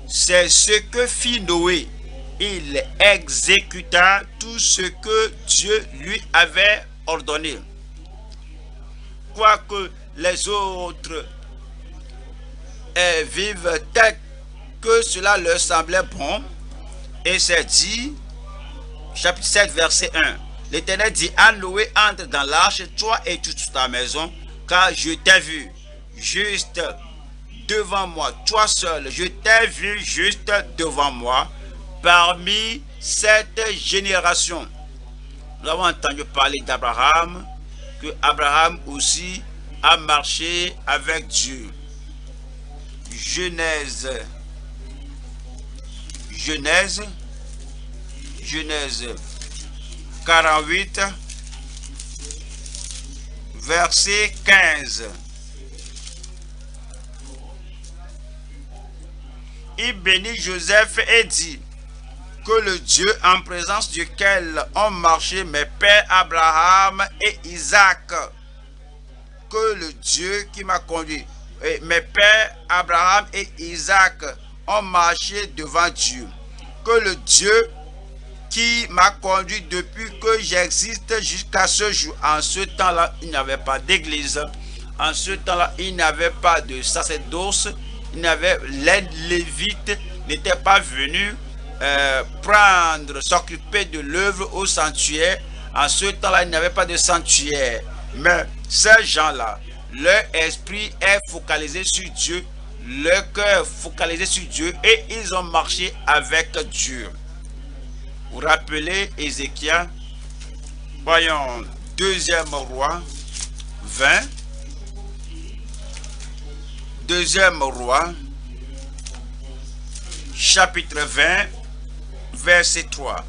C'est ce que fit Noé. Il exécuta tout ce que Dieu lui avait ordonné. Quoique les autres vivent tel que cela leur semblait bon, et c'est dit, chapitre 7, verset 1. L'Éternel dit à Noé, entre dans l'arche, toi et toute ta maison, car je t'ai vu juste devant moi, toi seul, je t'ai vu juste devant moi, parmi cette génération. Nous avons entendu parler d'Abraham, que Abraham aussi a marché avec Dieu. Genèse 48, verset 15. Il bénit Joseph et dit que le Dieu en présence duquel ont marché mes pères Abraham et Isaac, que le Dieu qui m'a conduit, et mes pères Abraham et Isaac ont marché devant Dieu, que le Dieu qui m'a conduit depuis que j'existe jusqu'à ce jour. En ce temps-là, il n'y avait pas d'église. En ce temps-là, il n'y avait pas de sacerdoce. Les Lévites n'étaient pas venus s'occuper de l'œuvre au sanctuaire. En ce temps-là, il n'y avait pas de sanctuaire. Mais ces gens-là, leur esprit est focalisé sur Dieu, leur cœur focalisé sur Dieu, et ils ont marché avec Dieu. Vous rappelez Ézéchiel, voyons, 2e roi 20, 2e roi, chapitre 20, verset 3.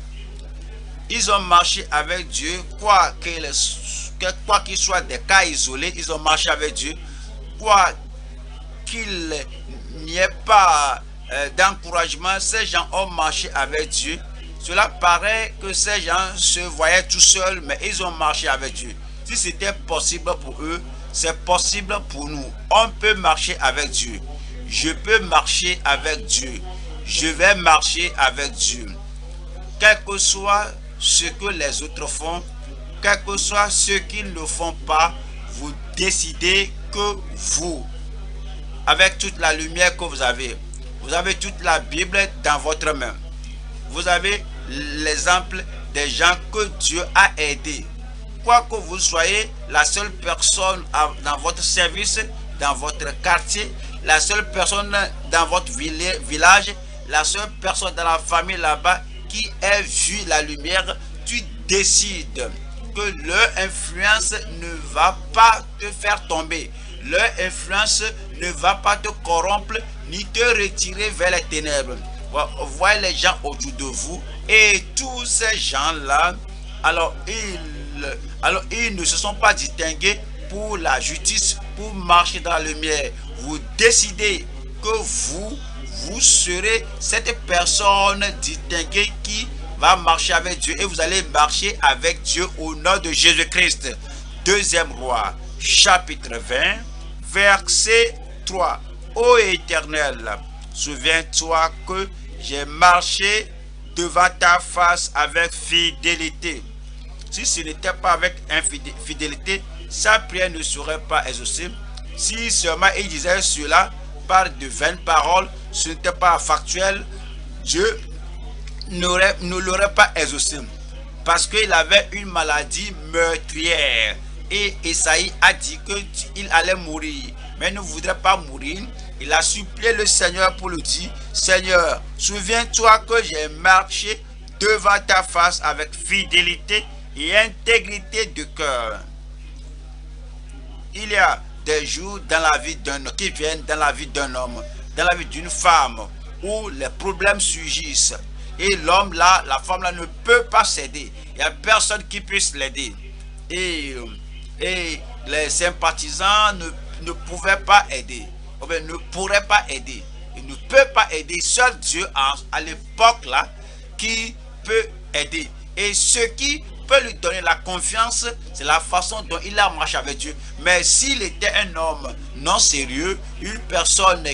Ils ont marché avec Dieu, quoi qu'il soit des cas isolés, ils ont marché avec Dieu, quoi qu'il n'y ait pas d'encouragement, ces gens ont marché avec Dieu. Cela paraît que ces gens se voyaient tout seuls, mais ils ont marché avec Dieu. Si c'était possible pour eux, c'est possible pour nous. On peut marcher avec Dieu. Je peux marcher avec Dieu. Je vais marcher avec Dieu. Quel que soit ce que les autres font, quel que soit ce qu'ils ne font pas, vous décidez que vous, avec toute la lumière que vous avez toute la Bible dans votre main. Vous avez l'exemple des gens que Dieu a aidés. Quoi que vous soyez la seule personne dans votre service, dans votre quartier, la seule personne dans votre village, la seule personne dans la famille là-bas qui ait vu la lumière, tu décides que leur influence ne va pas te faire tomber. Leur influence ne va pas te corrompre ni te retirer vers les ténèbres. Voyez les gens autour de vous, et tous ces gens-là, alors ils ne se sont pas distingués pour la justice, pour marcher dans la lumière. Vous décidez que vous serez cette personne distinguée qui va marcher avec Dieu, et vous allez marcher avec Dieu au nom de Jésus-Christ. 2e roi, chapitre 20, verset 3. Ô Éternel, souviens-toi que j'ai marché devant ta face avec fidélité. Si ce n'était pas avec infidélité, sa prière ne serait pas exaucée. Si seulement il disait cela par de vaines paroles, ce n'était pas factuel, Dieu ne l'aurait pas exaucé. Parce qu'il avait une maladie meurtrière. Et Esaïe a dit qu'il allait mourir. Mais il ne voudrait pas mourir. Il a supplié le Seigneur pour lui dire: Seigneur, souviens-toi que j'ai marché devant ta face avec fidélité et intégrité de cœur. Il y a des jours dans la vie d'un homme qui viennent dans la vie d'un homme, dans la vie d'une femme, où les problèmes surgissent. Et l'homme là, la femme là ne peut pas s'aider. Il n'y a personne qui puisse l'aider. Et les sympathisants ne pouvaient pas aider. Ne pourrait pas aider. Il ne peut pas aider. Seul Dieu, à l'époque là, qui peut aider. Et ce qui peut lui donner la confiance, c'est la façon dont il a marché avec Dieu. Mais s'il était un homme non sérieux, une personne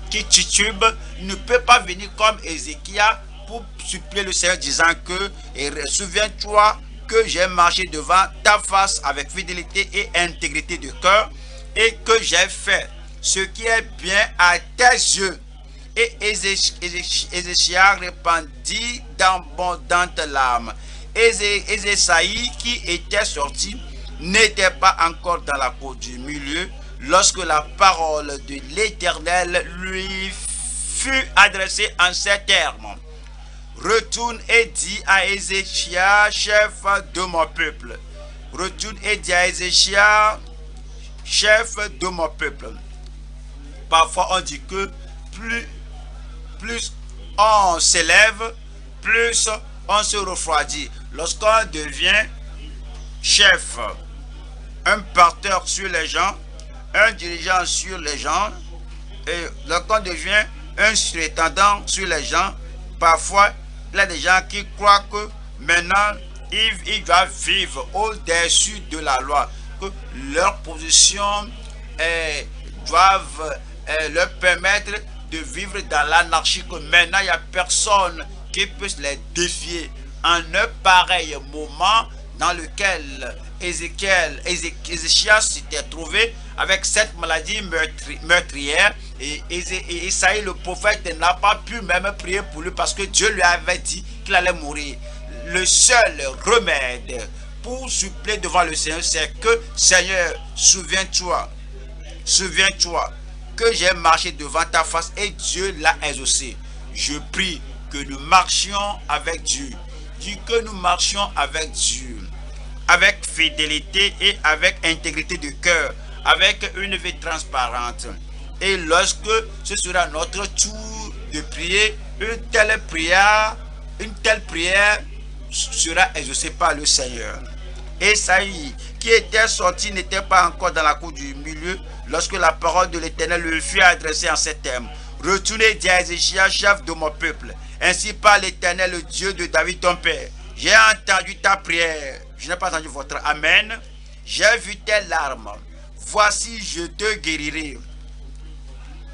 qui titube, ne peut pas venir comme Ézéchias pour supplier le Seigneur disant que souviens-toi que j'ai marché devant ta face avec fidélité et intégrité de cœur et que j'ai fait ce qui est bien à tes yeux. Et Ézéchias répandit d'abondantes larmes. Ézéchias qui était sorti n'était pas encore dans la cour du milieu lorsque la parole de l'Éternel lui fut adressée en ces termes. Retourne et dis à Ézéchias, chef de mon peuple. Retourne et dis à Ézéchias, chef de mon peuple. Parfois on dit que plus on s'élève, plus on se refroidit. Lorsqu'on devient chef, un porteur sur les gens, un dirigeant sur les gens, et lorsqu'on devient un surintendant sur les gens, parfois il y a des gens qui croient que maintenant ils doivent vivre au-dessus de la loi, que leur position doivent leur permettre de vivre dans l'anarchie, que maintenant il n'y a personne qui puisse les défier. En un pareil moment dans lequel Ézéchias s'était trouvé avec cette maladie meurtrière, et Isaïe le prophète n'a pas pu même prier pour lui parce que Dieu lui avait dit qu'il allait mourir. Le seul remède pour supplier devant le Seigneur, c'est que Seigneur, souviens-toi que j'ai marché devant ta face et Dieu l'a exaucé. Je prie que nous marchions avec Dieu. Dis que nous marchions avec Dieu, avec fidélité et avec intégrité de cœur, avec une vie transparente. Et lorsque ce sera notre tour de prier, une telle prière sera exaucée par le Seigneur. Ésaïe, qui était sorti, n'était pas encore dans la cour du milieu lorsque la parole de l'Éternel lui fut adressée en ces termes. Retournez, dit à Ézéchias, chef de mon peuple. Ainsi parle l'Éternel, le Dieu de David ton père. J'ai entendu ta prière. Je n'ai pas entendu votre amen. J'ai vu tes larmes. Voici, je te guérirai.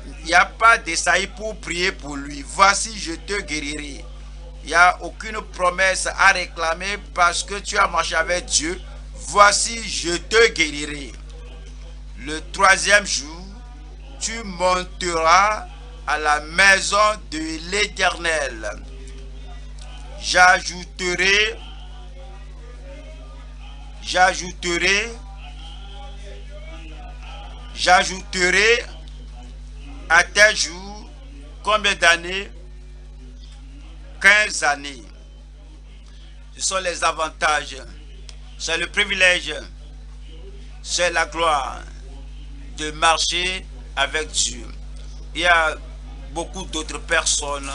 Il n'y a pas d'Ésaïe pour prier pour lui. Voici, je te guérirai. Il n'y a aucune promesse à réclamer parce que tu as marché avec Dieu. Voici, je te guérirai. Le troisième jour, tu monteras à la maison de l'Éternel. J'ajouterai à tes jours combien d'années? 15 années. Ce sont les avantages, c'est le privilège, c'est la gloire de marcher avec Dieu. Il y a beaucoup d'autres personnes.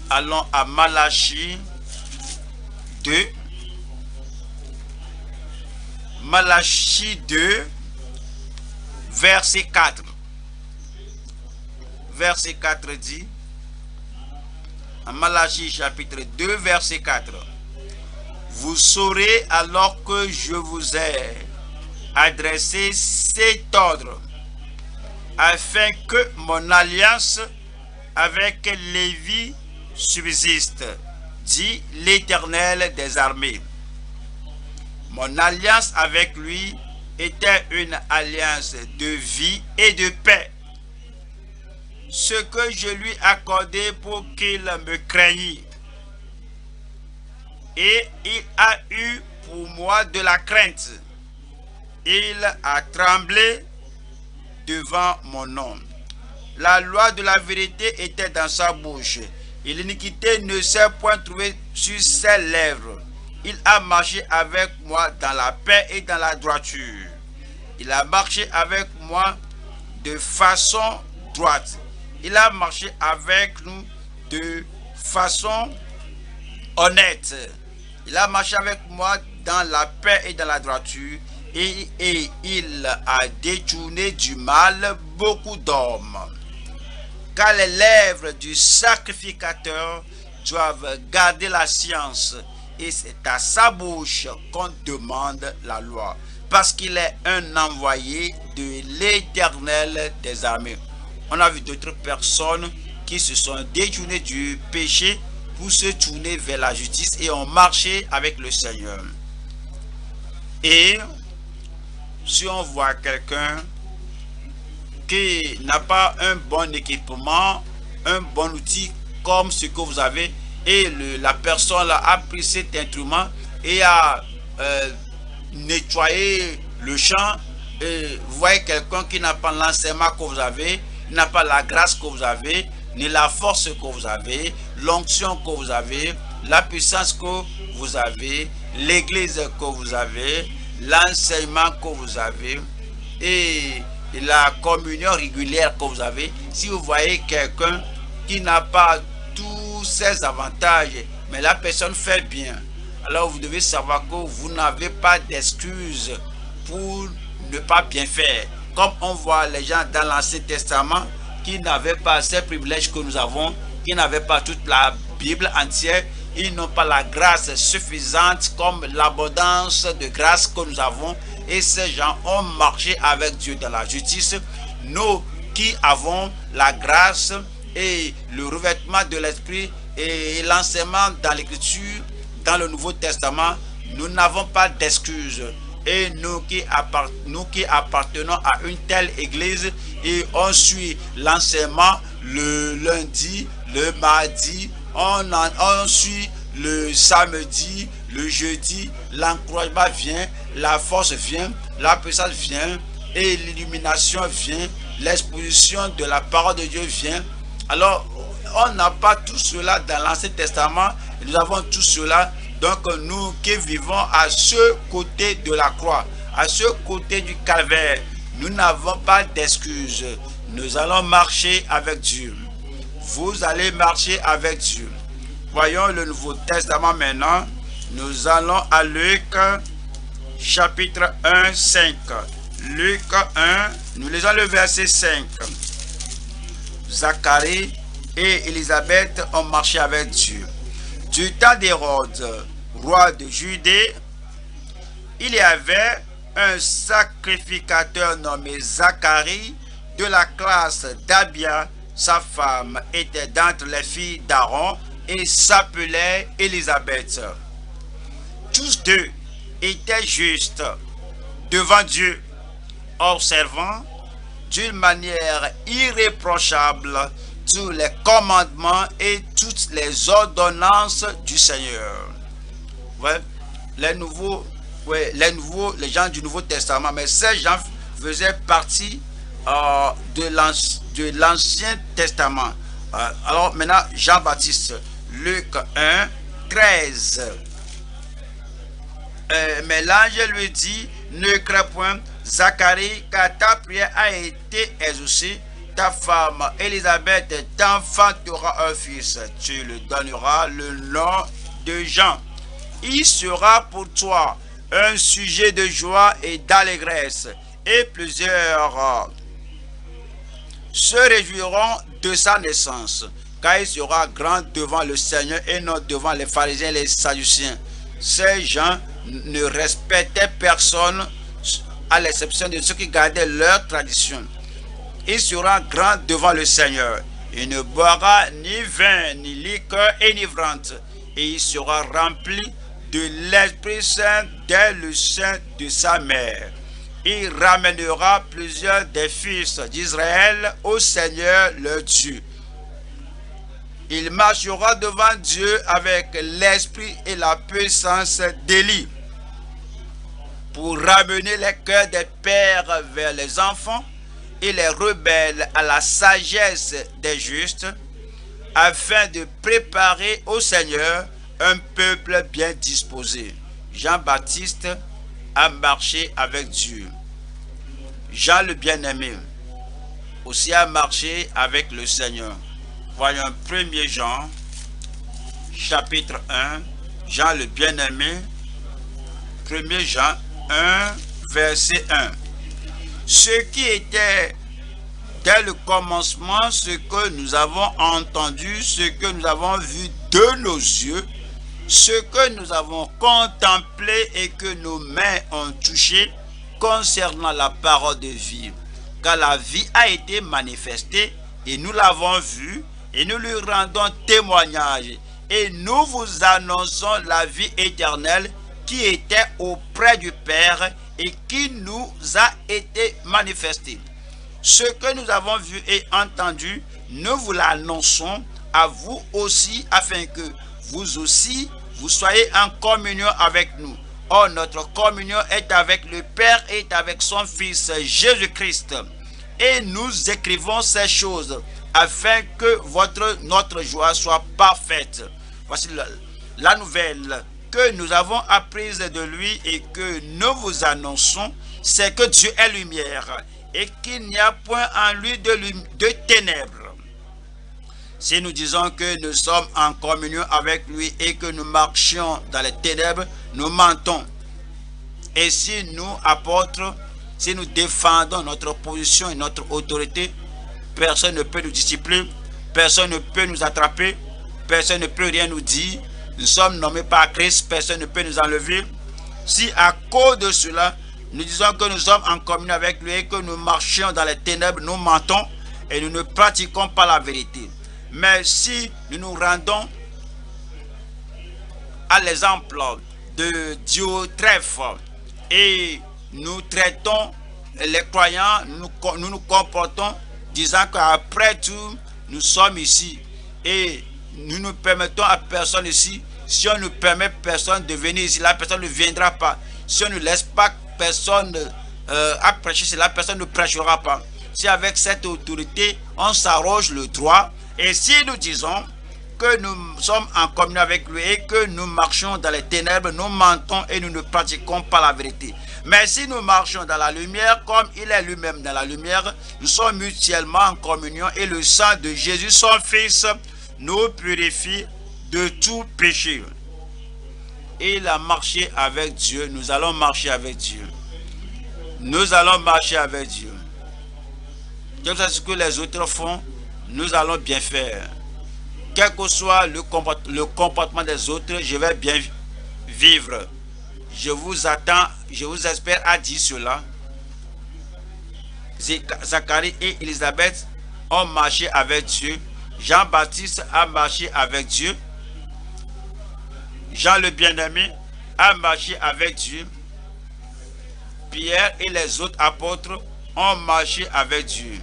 Allons à Malachie 2. Malachie 2, verset 4. Verset 4 dit, en Malachie chapitre 2, verset 4. Vous saurez alors que je vous ai adressé cet ordre, afin que mon alliance avec Lévi subsiste, dit l'Éternel des armées. Mon alliance avec lui était une alliance de vie et de paix. Ce que je lui accordais pour qu'il me craignît. Et il a eu pour moi de la crainte. Il a tremblé devant mon nom. La loi de la vérité était dans sa bouche, et l'iniquité ne s'est point trouvée sur ses lèvres. Il a marché avec moi dans la paix et dans la droiture. Il a marché avec moi de façon droite. Il a marché avec nous de façon honnête. Il a marché avec moi dans la paix et dans la droiture. Et il a détourné du mal beaucoup d'hommes. car les lèvres du sacrificateur doivent garder la science, et c'est à sa bouche qu'on demande la loi, parce qu'il est un envoyé de l'Éternel des armées. On a vu d'autres personnes qui se sont détournées du péché pour se tourner vers la justice et ont marché avec le Seigneur. Et si on voit quelqu'un qui n'a pas un bon équipement, un bon outil comme ce que vous avez, et la personne là a pris cet instrument et a nettoyé le champ, et vous voyez quelqu'un qui n'a pas l'enseignement que vous avez, n'a pas la grâce que vous avez, ni la force que vous avez, l'onction que vous avez, la puissance que vous avez, l'église que vous avez, l'enseignement que vous avez et la communion régulière que vous avez. Si vous voyez quelqu'un qui n'a pas tous ces avantages, mais la personne fait bien, alors vous devez savoir que vous n'avez pas d'excuses pour ne pas bien faire. Comme on voit les gens dans l'Ancien Testament qui n'avaient pas ces privilèges que nous avons, qui n'avaient pas toute la Bible entière, ils n'ont pas la grâce suffisante comme l'abondance de grâce que nous avons, et ces gens ont marché avec Dieu dans la justice. Nous qui avons la grâce et le revêtement de l'esprit et l'enseignement dans l'écriture, dans le Nouveau Testament, nous n'avons pas d'excuses. Et nous qui appartenons à une telle église et on suit l'enseignement le lundi, le mardi, on suit le samedi, le jeudi, l'encouragement vient, la force vient, la puissance vient et l'illumination vient, l'exposition de la parole de Dieu vient. Alors, on n'a pas tout cela dans l'Ancien Testament, nous avons tout cela. Donc nous qui vivons à ce côté de la croix, à ce côté du calvaire, nous n'avons pas d'excuses. Nous allons marcher avec Dieu. Vous allez marcher avec Dieu. Voyons le Nouveau Testament maintenant. Nous allons à Luc chapitre 1, 5. Luc 1, nous lisons le verset 5. Zacharie et Élisabeth ont marché avec Dieu. Du temps d'Hérode, roi de Judée, il y avait un sacrificateur nommé Zacharie de la classe d'Abia. Sa femme était d'entre les filles d'Aaron et s'appelait Élisabeth. Tous deux étaient justes devant Dieu, observant d'une manière irréprochable tous les commandements et toutes les ordonnances du Seigneur. Ouais, les gens du Nouveau Testament, mais ces gens faisaient partie de l'Ancien Testament. Alors maintenant, Jean-Baptiste, Luc 1, 13. Mais l'ange lui dit, ne crains point, Zacharie, car ta prière a été exaucée. Ta femme Élisabeth t'enfantera un fils. Tu lui donneras le nom de Jean. Il sera pour toi un sujet de joie et d'allégresse, et plusieurs se réjouiront de sa naissance, car il sera grand devant le Seigneur et non devant les pharisiens et les sadduciens. Ces gens ne respectaient personne à l'exception de ceux qui gardaient leur tradition. Il sera grand devant le Seigneur. Il ne boira ni vin, ni liqueur enivrante. Et il sera rempli de l'Esprit Saint dès le sein de sa mère. Il ramènera plusieurs des fils d'Israël au Seigneur leur Dieu. Il marchera devant Dieu avec l'esprit et la puissance d'Élie pour ramener les cœurs des pères vers les enfants et les rebelles à la sagesse des justes, afin de préparer au Seigneur un peuple bien disposé. Jean-Baptiste a marché avec Dieu. Jean le bien-aimé aussi a marché avec le Seigneur. Voyons 1 Jean, chapitre 1, Jean le bien-aimé, 1 Jean 1, verset 1. Ceux qui étaient dès le commencement, ce que nous avons entendu, ce que nous avons vu de nos yeux, ce que nous avons contemplé et que nos mains ont touché concernant la parole de vie. Car la vie a été manifestée et nous l'avons vue et nous lui rendons témoignage. Et nous vous annonçons la vie éternelle qui était auprès du Père et qui nous a été manifestée. Ce que nous avons vu et entendu, nous vous l'annonçons à vous aussi, afin que vous aussi, vous soyez en communion avec nous. Or, notre communion est avec le Père et est avec son Fils Jésus-Christ. Et nous écrivons ces choses afin que notre joie soit parfaite. Voici la nouvelle que nous avons apprise de lui et que nous vous annonçons, c'est que Dieu est lumière et qu'il n'y a point en lui de ténèbres. Si nous disons que nous sommes en communion avec lui et que nous marchions dans les ténèbres, nous mentons. Et si nous, apôtres, si nous défendons notre position et notre autorité, personne ne peut nous discipliner, personne ne peut nous attraper, personne ne peut rien nous dire. Nous sommes nommés par Christ, personne ne peut nous enlever. Si à cause de cela, nous disons que nous sommes en communion avec lui et que nous marchions dans les ténèbres, nous mentons et nous ne pratiquons pas la vérité. Mais si nous nous rendons à l'exemple de Diotrephe et nous traitons les croyants, nous nous comportons disant qu'après tout, nous sommes ici et nous ne permettons à personne ici. Si on ne permet personne de venir ici, la personne ne viendra pas. Si on ne laisse pas personne à prêcher, c'est la personne ne prêchera pas. Si avec cette autorité, on s'arroge le droit, et si nous disons que nous sommes en communion avec lui et que nous marchons dans les ténèbres, nous mentons et nous ne pratiquons pas la vérité. Mais si nous marchons dans la lumière, comme il est lui-même dans la lumière, nous sommes mutuellement en communion et le sang de Jésus, son Fils, nous purifie de tout péché. Il a marché avec Dieu, nous allons marcher avec Dieu. Nous allons marcher avec Dieu. Quel que soit ce que les autres font, nous allons bien faire. Quel que soit le comportement des autres, je vais bien vivre. Je vous attends, je vous espère à dire cela. Zacharie et Élisabeth ont marché avec Dieu. Jean-Baptiste a marché avec Dieu. Jean le bien-aimé a marché avec Dieu. Pierre et les autres apôtres ont marché avec Dieu.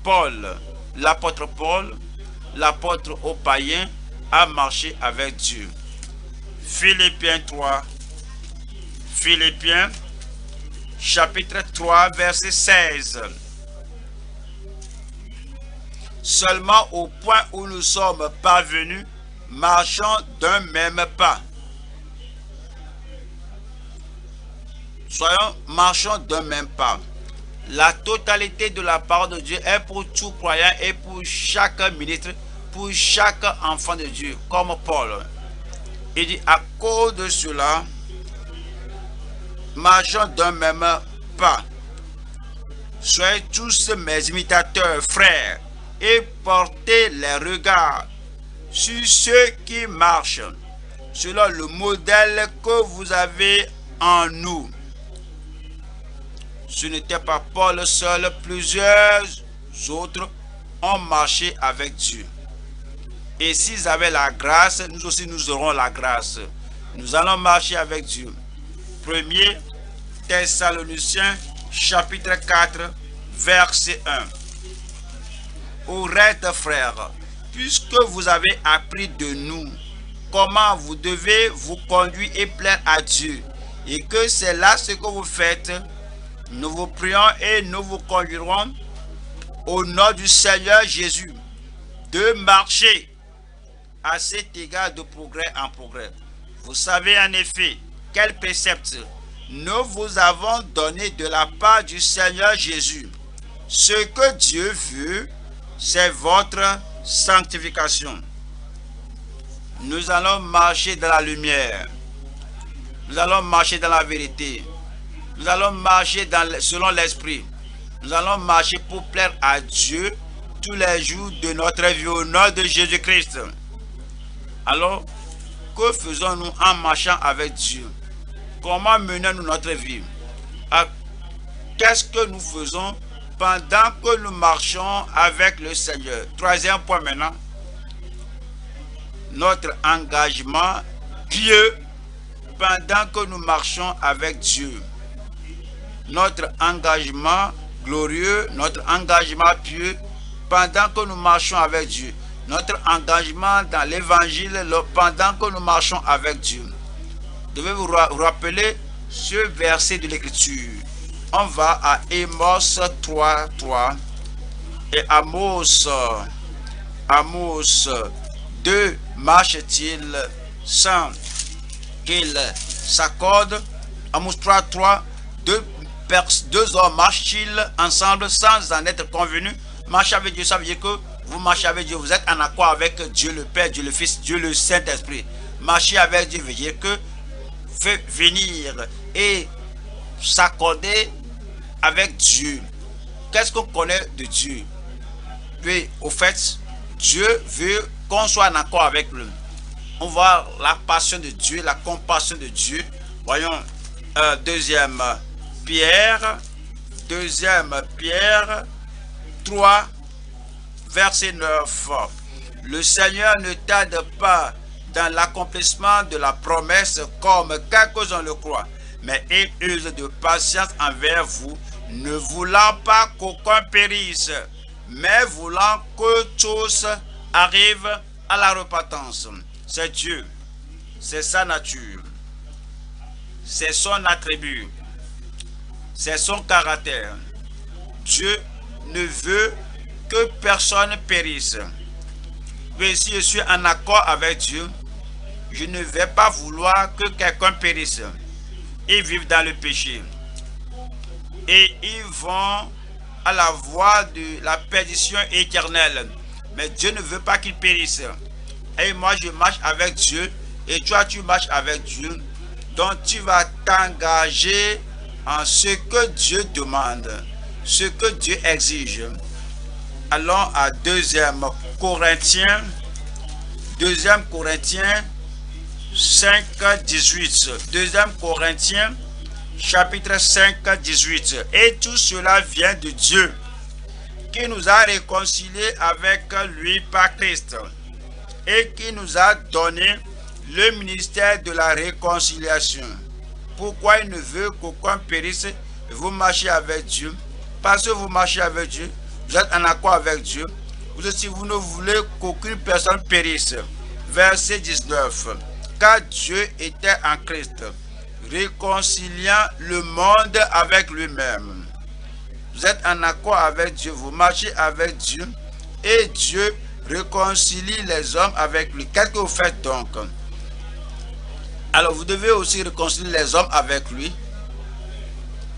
Paul, l'apôtre Paul, l'apôtre aux païens, a marché avec Dieu. Philippiens 3. Philippiens, chapitre 3, verset 16. Seulement au point où nous sommes parvenus, marchons d'un même pas. Marchons d'un même pas. La totalité de la parole de Dieu est pour tout croyant et pour chaque ministre, pour chaque enfant de Dieu, comme Paul. Il dit, à cause de cela, marchons d'un même pas. Soyez tous mes imitateurs, frères, et portez les regards sur ceux qui marchent, selon le modèle que vous avez en nous. Ce n'était pas Paul seul, plusieurs autres ont marché avec Dieu. Et s'ils avaient la grâce, nous aussi nous aurons la grâce. Nous allons marcher avec Dieu. 1er Thessaloniciens, chapitre 4, verset 1. Au reste, frères, puisque vous avez appris de nous comment vous devez vous conduire et plaire à Dieu, et que c'est là ce que vous faites, nous vous prions et nous vous conduirons au nom du Seigneur Jésus de marcher à cet égard de progrès en progrès. Vous savez en effet quel précepte nous vous avons donné de la part du Seigneur Jésus. Ce que Dieu veut, c'est votre sanctification. Nous allons marcher dans la lumière. Nous allons marcher dans la vérité. Nous allons marcher selon l'esprit. Nous allons marcher pour plaire à Dieu tous les jours de notre vie au nom de Jésus-Christ. Alors, que faisons-nous en marchant avec Dieu? Comment menons-nous notre vie? Qu'est-ce que nous faisons pendant que nous marchons avec le Seigneur? Troisième point maintenant. Notre engagement pieux pendant que nous marchons avec Dieu. Notre engagement glorieux, notre engagement pieux pendant que nous marchons avec Dieu. Notre engagement dans l'évangile pendant que nous marchons avec Dieu. Vous devez vous rappeler ce verset de l'écriture. On va à Amos 3:3 et Amos 2 marche-t-il sans qu'il s'accorde? Amos 3:3, deux hommes marchent-ils ensemble sans en être convenus? Marcher avec Dieu, ça veut dire que vous marchez avec Dieu, vous êtes en accord avec Dieu le Père, Dieu le Fils, Dieu le Saint-Esprit. Marcher avec Dieu veut dire que fait venir et s'accorder avec Dieu. Qu'est-ce qu'on connaît de Dieu? Oui, au fait, Dieu veut qu'on soit en accord avec lui. On voit la passion de Dieu, la compassion de Dieu. Voyons, deuxième Pierre 3, verset 9. Le Seigneur ne tarde pas dans l'accomplissement de la promesse comme quelques-uns le croient, mais il use de patience envers vous, ne voulant pas qu'aucun périsse, mais voulant que tous arrivent à la repentance. C'est Dieu, c'est sa nature, c'est son attribut, c'est son caractère. Dieu ne veut que personne périsse. Mais si je suis en accord avec Dieu, je ne vais pas vouloir que quelqu'un périsse. Ils vivent dans le péché. Et ils vont à la voie de la perdition éternelle. Mais Dieu ne veut pas qu'ils périssent. Et moi, je marche avec Dieu. Et toi, tu marches avec Dieu. Donc, tu vas t'engager en ce que Dieu demande, ce que Dieu exige. Allons à 2 Corinthiens 5, 18. 2 Corinthiens, chapitre 5, 18. Et tout cela vient de Dieu, qui nous a réconciliés avec lui par Christ, et qui nous a donné le ministère de la réconciliation. Pourquoi il ne veut qu'aucun périsse? Vous marchez avec Dieu. Parce que vous marchez avec Dieu, vous êtes en accord avec Dieu. Vous aussi, vous ne voulez qu'aucune personne périsse. Verset 19. Car Dieu était en Christ, réconciliant le monde avec lui-même. Vous êtes en accord avec Dieu, vous marchez avec Dieu, et Dieu réconcilie les hommes avec lui. Qu'est-ce que vous faites donc? Alors vous devez aussi réconcilier les hommes avec lui,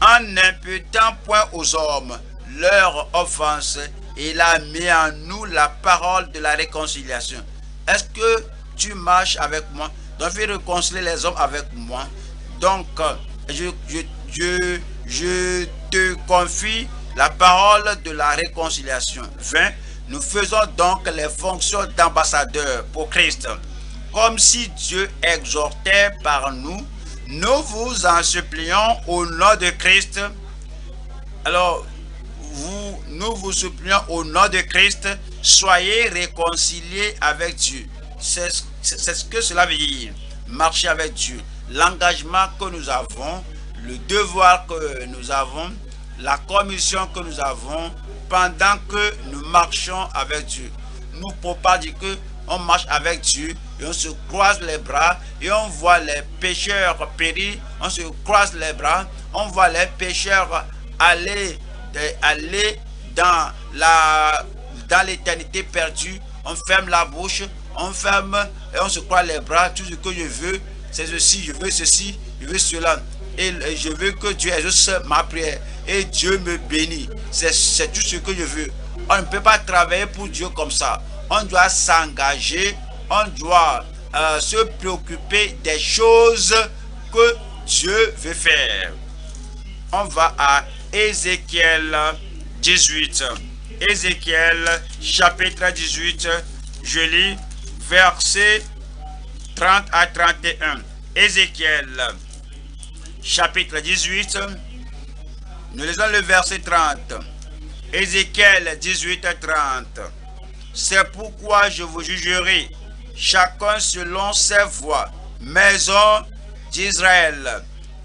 en n'imputant point aux hommes leur offense. Il a mis en nous la parole de la réconciliation. Est-ce que tu marches avec moi? Donc, je vais réconcilier les hommes avec moi. Donc, je te confie la parole de la réconciliation. 20. Nous faisons donc les fonctions d'ambassadeurs pour Christ. Comme si Dieu exhortait par nous, nous vous en supplions au nom de Christ. Alors, nous vous supplions au nom de Christ, soyez réconciliés avec Dieu. C'est ce que cela veut dire, marcher avec Dieu. L'engagement que nous avons, le devoir que nous avons, la commission que nous avons pendant que nous marchons avec Dieu. Nous ne pouvons pas dire qu'on marche avec Dieu et on se croise les bras et on voit les pécheurs périr, on se croise les bras, on voit les pécheurs aller dans l'éternité perdue. On ferme la bouche, on ferme et on se croise les bras. Tout ce que je veux, c'est ceci, je veux ceci, je veux cela. Et je veux que Dieu exauce ma prière. Et Dieu me bénit. C'est tout ce que je veux. On ne peut pas travailler pour Dieu comme ça. On doit s'engager, on doit se préoccuper des choses que Dieu veut faire. On va à Ézéchiel 18. Ézéchiel chapitre 18, je lis versets 30 à 31. Ézéchiel chapitre 18, nous lisons le verset 30. Ézéchiel 18 à 30. C'est pourquoi je vous jugerai, chacun selon ses voies, maison d'Israël,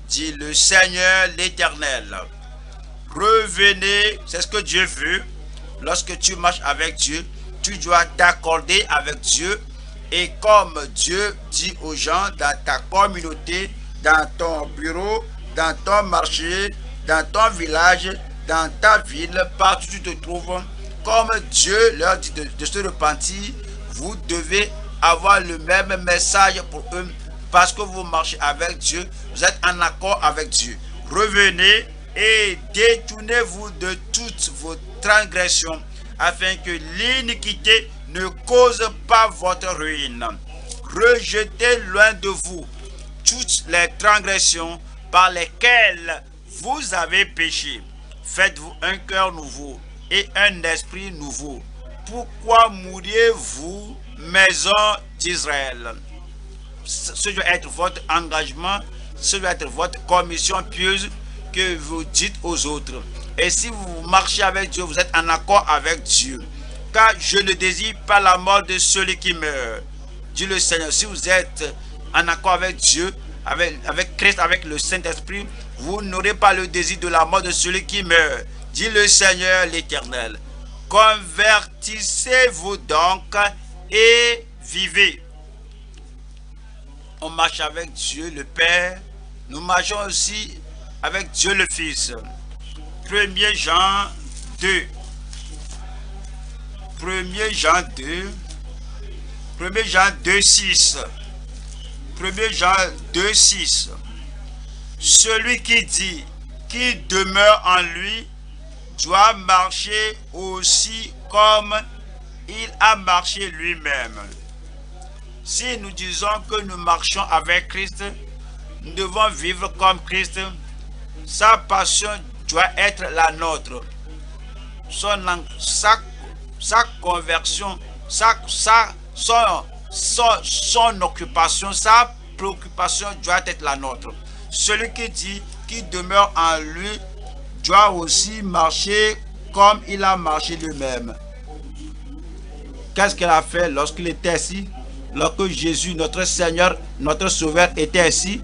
dit le Seigneur l'Éternel. Revenez, c'est ce que Dieu veut. Lorsque tu marches avec Dieu, tu dois t'accorder avec Dieu. Et comme Dieu dit aux gens dans ta communauté, dans ton bureau, dans ton marché, dans ton village, dans ta ville, partout où tu te trouves, comme Dieu leur dit de se repentir, vous devez avoir le même message pour eux parce que vous marchez avec Dieu, vous êtes en accord avec Dieu. Revenez et détournez-vous de toutes vos transgressions afin que l'iniquité ne cause pas votre ruine. Rejetez loin de vous toutes les transgressions par lesquelles vous avez péché. Faites-vous un cœur nouveau et un esprit nouveau. Pourquoi mourriez-vous, maison d'Israël? Ce doit être votre engagement, ce doit être votre commission pieuse que vous dites aux autres. Et si vous marchez avec Dieu, vous êtes en accord avec Dieu. Car je ne désire pas la mort de celui qui meurt, dit le Seigneur. Si vous êtes en accord avec Dieu, avec Christ, avec le Saint-Esprit, vous n'aurez pas le désir de la mort de celui qui meurt, dit le Seigneur l'Éternel. Convertissez-vous donc et vivez. On marche avec Dieu le Père, nous marchons aussi avec Dieu le Fils. 1er Jean 2. 1er Jean 2. 1er Jean 2, 6. 1er Jean 2, 6. Celui qui dit, qui demeure en lui, doit marcher aussi comme il a marché lui-même. Si nous disons que nous marchons avec Christ, nous devons vivre comme Christ. Sa passion doit être la nôtre. Sa conversion, son occupation, sa préoccupation doit être la nôtre. Celui qui dit, qui demeure en lui, doit aussi marcher comme il a marché lui-même. Qu'est-ce qu'il a fait lorsqu'il était ici? Lorsque Jésus, notre Seigneur, notre Sauveur était ici,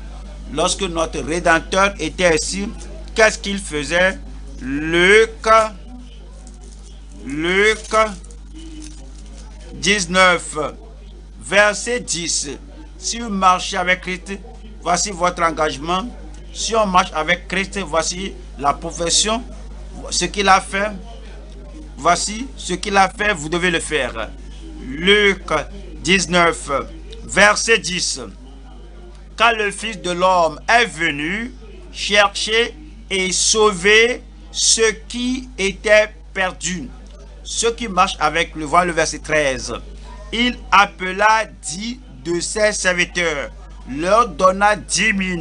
lorsque notre Rédempteur était ici, qu'est-ce qu'il faisait? Luc 19, verset 10. Si vous marchez avec Christ, voici votre engagement. Si on marche avec Christ, voici la profession, ce qu'il a fait. Voici ce qu'il a fait, vous devez le faire. Luc 19, verset 10. Quand le Fils de l'homme est venu chercher et sauver ceux qui étaient perdus, ceux qui marchent avec le voile, le verset 13. Il appela 10 de ses serviteurs, leur donna 10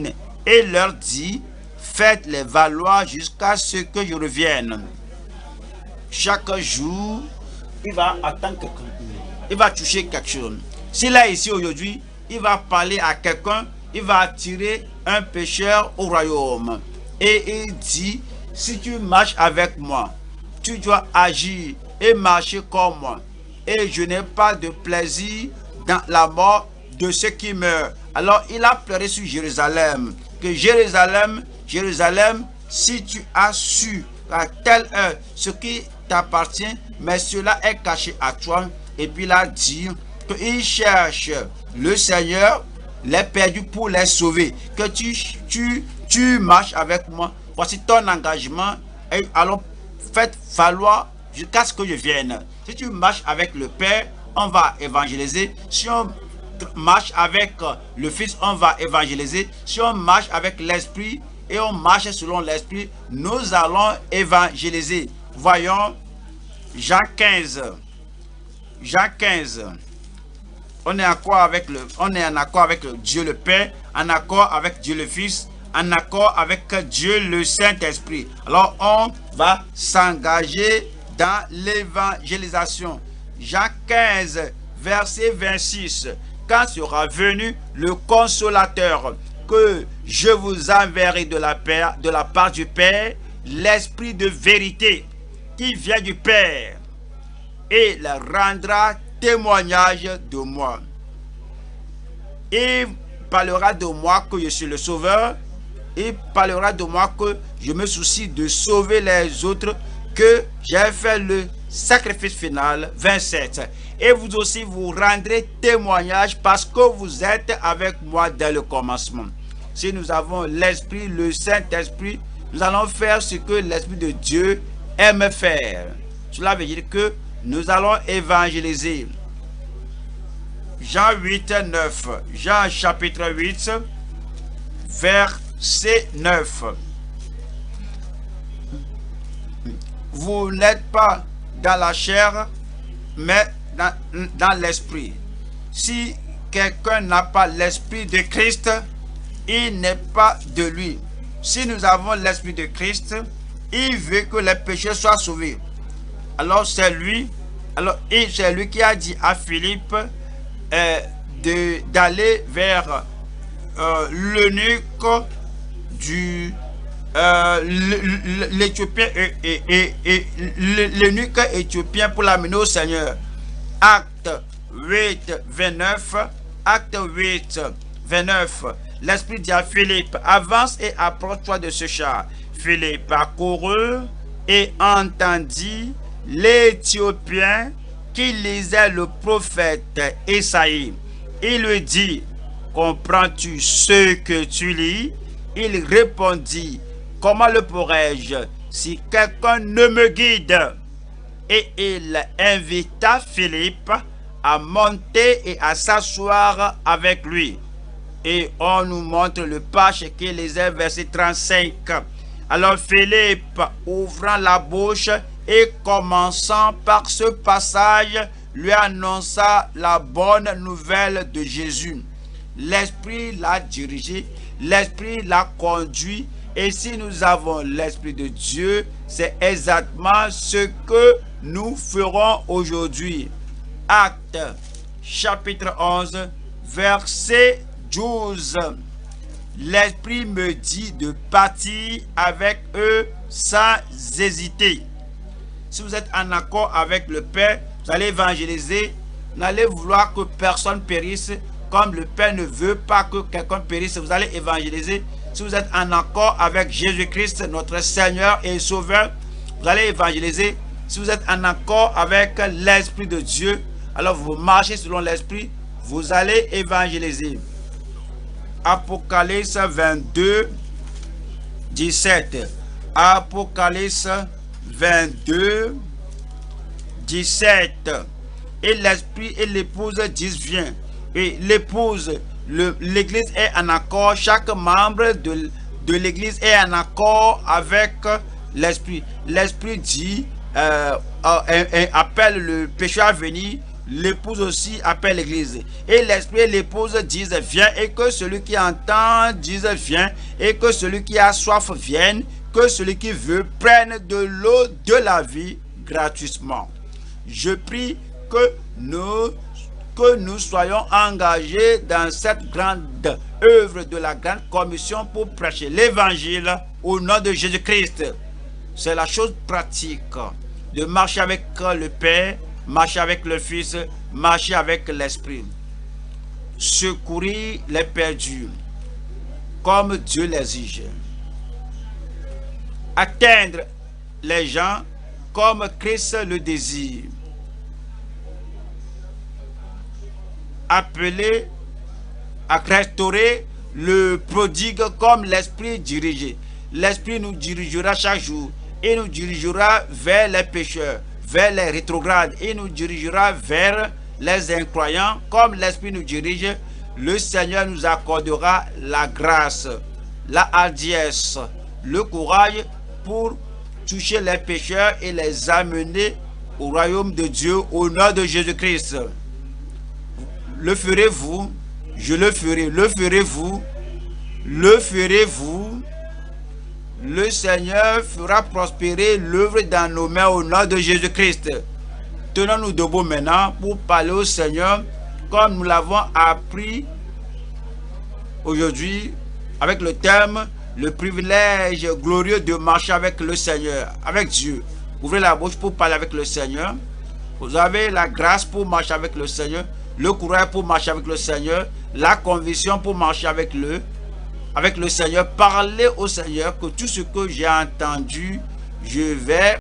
000 et leur dit, faites-les valoir jusqu'à ce que je revienne. Chaque jour, il va attendre quelqu'un. Il va toucher quelque chose. S'il est ici aujourd'hui, il va parler à quelqu'un, il va attirer un pécheur au royaume. Et il dit, si tu marches avec moi, tu dois agir et marcher comme moi. Et je n'ai pas de plaisir dans la mort de ceux qui meurent. Alors il a pleuré sur Jérusalem. Que Jérusalem, Jérusalem, si tu as su à telle heure ce qui t'appartient, mais cela est caché à toi. Et puis il a dit qu'il cherche le Seigneur, les perdus pour les sauver. Que tu marches avec moi. Voici ton engagement. Et alors faites valoir jusqu'à ce que je vienne. Si tu marches avec le Père, on va évangéliser. Si on marche avec le Fils, on va évangéliser. Si on marche avec l'Esprit et on marche selon l'Esprit, nous allons évangéliser. Voyons Jean 15. Jean 15. On est en accord avec Dieu le Père, en accord avec Dieu le Fils, en accord avec Dieu le Saint-Esprit. Alors on va s'engager dans l'évangélisation. Jean 15, verset 26. Quand sera venu le consolateur que je vous enverrai de la part du Père, l'Esprit de vérité qui vient du Père, et il rendra témoignage de moi. Il parlera de moi que je suis le Sauveur. Il parlera de moi que je me soucie de sauver les autres, que j'ai fait le sacrifice final. 27. Et vous aussi vous rendrez témoignage parce que vous êtes avec moi dès le commencement. Si nous avons l'Esprit, le Saint-Esprit, nous allons faire ce que l'Esprit de Dieu aime faire. Cela veut dire que nous allons évangéliser. Jean 8, 9. Jean chapitre 8, verset 9. Vous n'êtes pas dans la chair, mais dans l'esprit. Si quelqu'un n'a pas l'esprit de Christ, il n'est pas de lui. Si nous avons l'esprit de Christ, il veut que les péchés soient sauvés. Alors c'est lui qui a dit à Philippe d'aller vers l'eunuque du l'Éthiopien et l'eunuque éthiopien pour l'amener au Seigneur. Acte 8, 29. Acte 8, 29. L'Esprit dit à Philippe, avance et approche-toi de ce char. Philippe accourut et entendit l'Éthiopien qui lisait le prophète Esaïe. Il lui dit, comprends-tu ce que tu lis? Il répondit, comment le pourrais-je si quelqu'un ne me guide? Et il invita Philippe à monter et à s'asseoir avec lui. Et on nous montre le passage qui lisait verset 35. Alors Philippe, ouvrant la bouche et commençant par ce passage, lui annonça la bonne nouvelle de Jésus. L'Esprit l'a dirigé, l'Esprit l'a conduit. Et si nous avons l'Esprit de Dieu, c'est exactement ce que nous ferons aujourd'hui. Acte chapitre 11, verset 12. L'Esprit me dit de partir avec eux sans hésiter. Si vous êtes en accord avec le Père, vous allez évangéliser. N'allez vouloir que personne périsse. Comme le Père ne veut pas que quelqu'un périsse, vous allez évangéliser. Si vous êtes en accord avec Jésus-Christ, notre Seigneur et Sauveur, vous allez évangéliser. Si vous êtes en accord avec l'Esprit de Dieu, alors vous marchez selon l'Esprit, vous allez évangéliser. Apocalypse 22, 17. Apocalypse 22, 17. Et l'Esprit et l'épouse disent viens. Et l'épouse, l'église est en accord, chaque membre de l'église est en accord avec l'Esprit. L'Esprit dit, appelle le pécheur à venir, l'épouse aussi appelle l'église. Et l'Esprit et l'épouse disent viens, et que celui qui entend dise viens, et que celui qui a soif vienne, que celui qui veut prenne de l'eau de la vie gratuitement. Je prie que nous soyons engagés dans cette grande œuvre de la grande commission pour prêcher l'évangile au nom de Jésus-Christ. C'est la chose pratique de marcher avec le Père, marcher avec le Fils, marcher avec l'Esprit. Secourir les perdus comme Dieu l'exige. Atteindre les gens comme Christ le désire. Appeler à restaurer le prodigue comme l'Esprit dirige. L'Esprit nous dirigera chaque jour. Il nous dirigera vers les pécheurs, vers les rétrogrades. Il nous dirigera vers les incroyants. Comme l'Esprit nous dirige, le Seigneur nous accordera la grâce, la hardiesse, le courage pour toucher les pécheurs et les amener au royaume de Dieu au nom de Jésus-Christ. Le ferez-vous? Je le ferai. Le ferez-vous? Le ferez-vous? Le Seigneur fera prospérer l'œuvre dans nos mains au nom de Jésus-Christ. Tenons-nous debout maintenant pour parler au Seigneur comme nous l'avons appris aujourd'hui avec le thème « Le privilège glorieux de marcher avec le Seigneur, avec Dieu ». Ouvrez la bouche pour parler avec le Seigneur. Vous avez la grâce pour marcher avec le Seigneur, le courage pour marcher avec le Seigneur, la conviction pour marcher avec le Seigneur. Parlez au Seigneur que tout ce que j'ai entendu, je vais